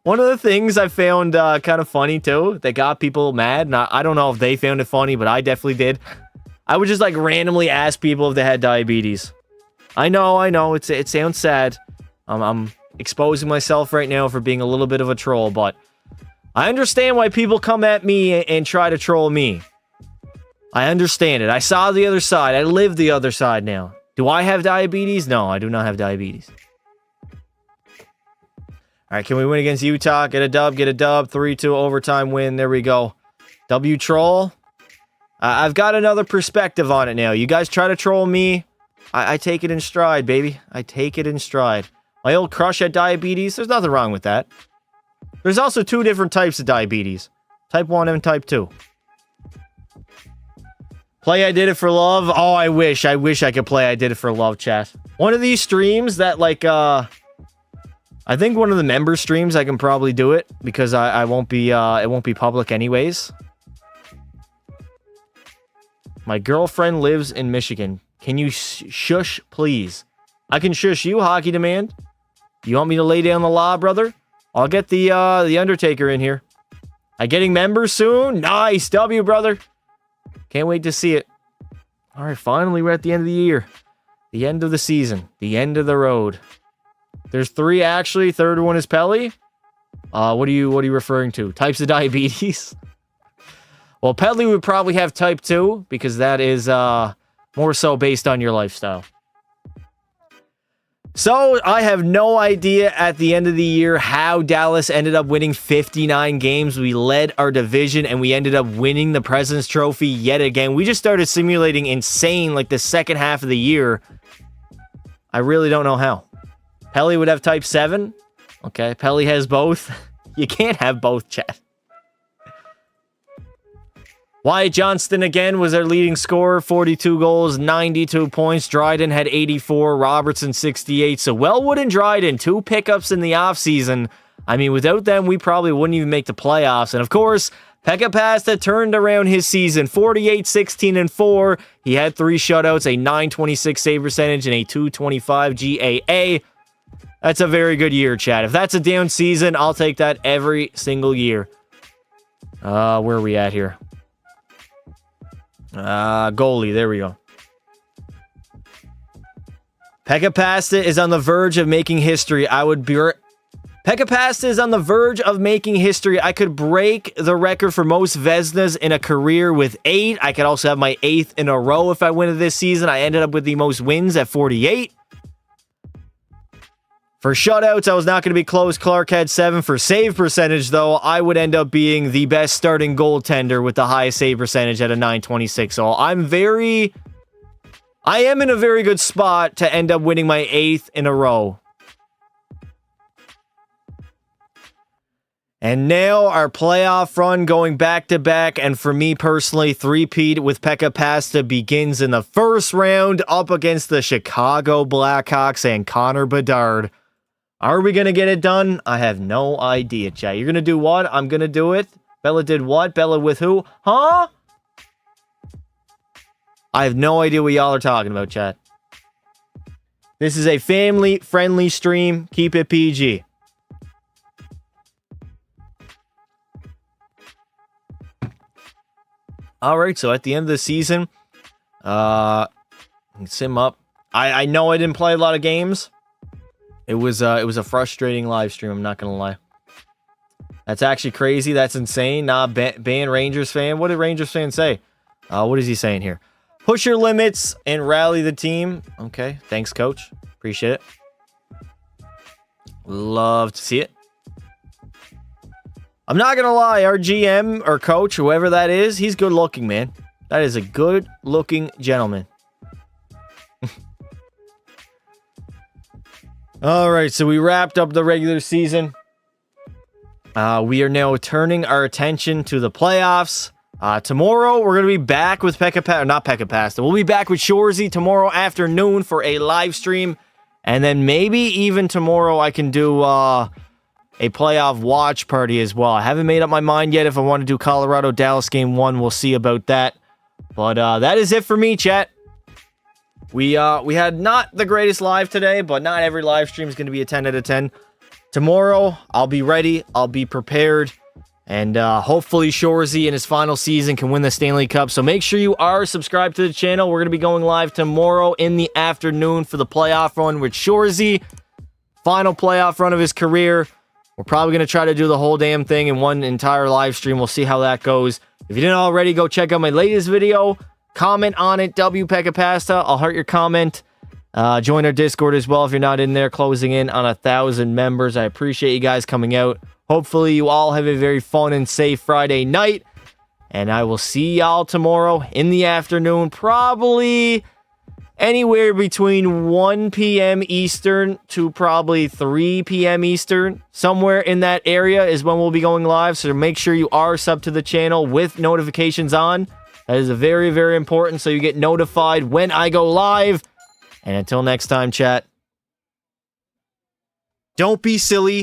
One of the things I found kind of funny, too, that got people mad. And I don't know if they found it funny, but I definitely did. I would just like randomly ask people if they had diabetes. I know. It sounds sad. I'm exposing myself right now for being a little bit of a troll, but I understand why people come at me and try to troll me. I understand it. I saw the other side. I live the other side now. Do I have diabetes? No, I do not have diabetes. All right, can we win against Utah? Get a dub. 3-2 overtime win. There we go. W troll. I've got another perspective on it now. You guys try to troll me. I take it in stride, baby. I take it in stride. My old crush had diabetes. There's nothing wrong with that. There's also two different types of diabetes. Type 1 and Type 2. Play I Did It For Love. Oh, I wish I could play I Did It For Love, chat. One of these streams that, like, I think one of the member streams I can probably do it because I won't be, it won't be public anyways. My girlfriend lives in Michigan. Can you shush, please? I can shush you, Hockey Demand. You want me to lay down the law, brother? I'll get the Undertaker in here. I getting members soon? Nice. W, brother. Can't wait to see it. All right, finally, we're at the end of the year. The end of the season. The end of the road. There's 3, actually. Third one is Pelly. What are you referring to? Types of diabetes? Well, Pelly would probably have Type 2 because that is more so based on your lifestyle. So, I have no idea at the end of the year how Dallas ended up winning 59 games. We led our division, and we ended up winning the President's Trophy yet again. We just started simulating insane, like, the second half of the year. I really don't know how. Pelly would have Type 7. Okay, Pelly has both. You can't have both, chat. Wyatt Johnston again was our leading scorer, 42 goals, 92 points. Dryden had 84, Robertson 68. So Wellwood and Dryden, 2 pickups in the offseason. I mean, without them, we probably wouldn't even make the playoffs. And of course, Pekka Pasta turned around his season, 48, 16, and 4. He had 3 shutouts, a 926 save percentage, and a 225 GAA. That's a very good year, Chad. If that's a down season, I'll take that every single year. Where are we at here? Goalie, there we go. Pekka Pasta is on the verge of making history. Pekka Pasta is on the verge of making history. I could break the record for most Vezinas in a career with 8. I could also have my 8th in a row if I win it this season. I ended up with the most wins at 48. For shutouts, I was not going to be close. Clark had 7. For save percentage, though, I would end up being the best starting goaltender with the highest save percentage at a 926. So I am in a very good spot to end up winning my 8th in a row. And now our playoff run going back-to-back, and for me personally, three-peat with Pekka Pasta begins in the first round up against the Chicago Blackhawks and Connor Bedard. Are we going to get it done? I have no idea, chat. You're going to do what? I'm going to do it. Bella did what? Bella with who? Huh? I have no idea what y'all are talking about, chat. This is a family-friendly stream. Keep it PG. All right, so at the end of the season, sim up. I know I didn't play a lot of games. It was a frustrating live stream, I'm not going to lie. That's actually crazy. That's insane. Nah, ban Rangers fan. What did Rangers fan say? What is he saying here? Push your limits and rally the team. Okay, thanks, coach. Appreciate it. Love to see it. I'm not going to lie, our GM or coach, whoever that is, he's good looking, man. That is a good looking gentleman. All right, so we wrapped up the regular season. We are now turning our attention to the playoffs. Tomorrow, we're going to be back with not Pekka Pasta. We'll be back with Shorzy tomorrow afternoon for a live stream. And then maybe even tomorrow I can do a playoff watch party as well. I haven't made up my mind yet if I want to do Colorado-Dallas Game 1. We'll see about that. But that is it for me, chat. We had not the greatest live today, but not every live stream is going to be a 10 out of 10. Tomorrow, I'll be ready. I'll be prepared. And hopefully Shorzy in his final season can win the Stanley Cup. So make sure you are subscribed to the channel. We're going to be going live tomorrow in the afternoon for the playoff run with Shorzy. Final playoff run of his career. We're probably going to try to do the whole damn thing in one entire live stream. We'll see how that goes. If you didn't already, go check out my latest video. Comment on it, Pekka Pasta. I'll heart your comment. Join our Discord as well if you're not in there. Closing in on 1,000 members. I appreciate you guys coming out. Hopefully you all have a very fun and safe Friday night. And I will see y'all tomorrow in the afternoon. Probably anywhere between 1 p.m. Eastern to probably 3 p.m. Eastern. Somewhere in that area is when we'll be going live. So make sure you are subbed to the channel with notifications on. That is very, very important so you get notified when I go live. And until next time, chat, don't be silly.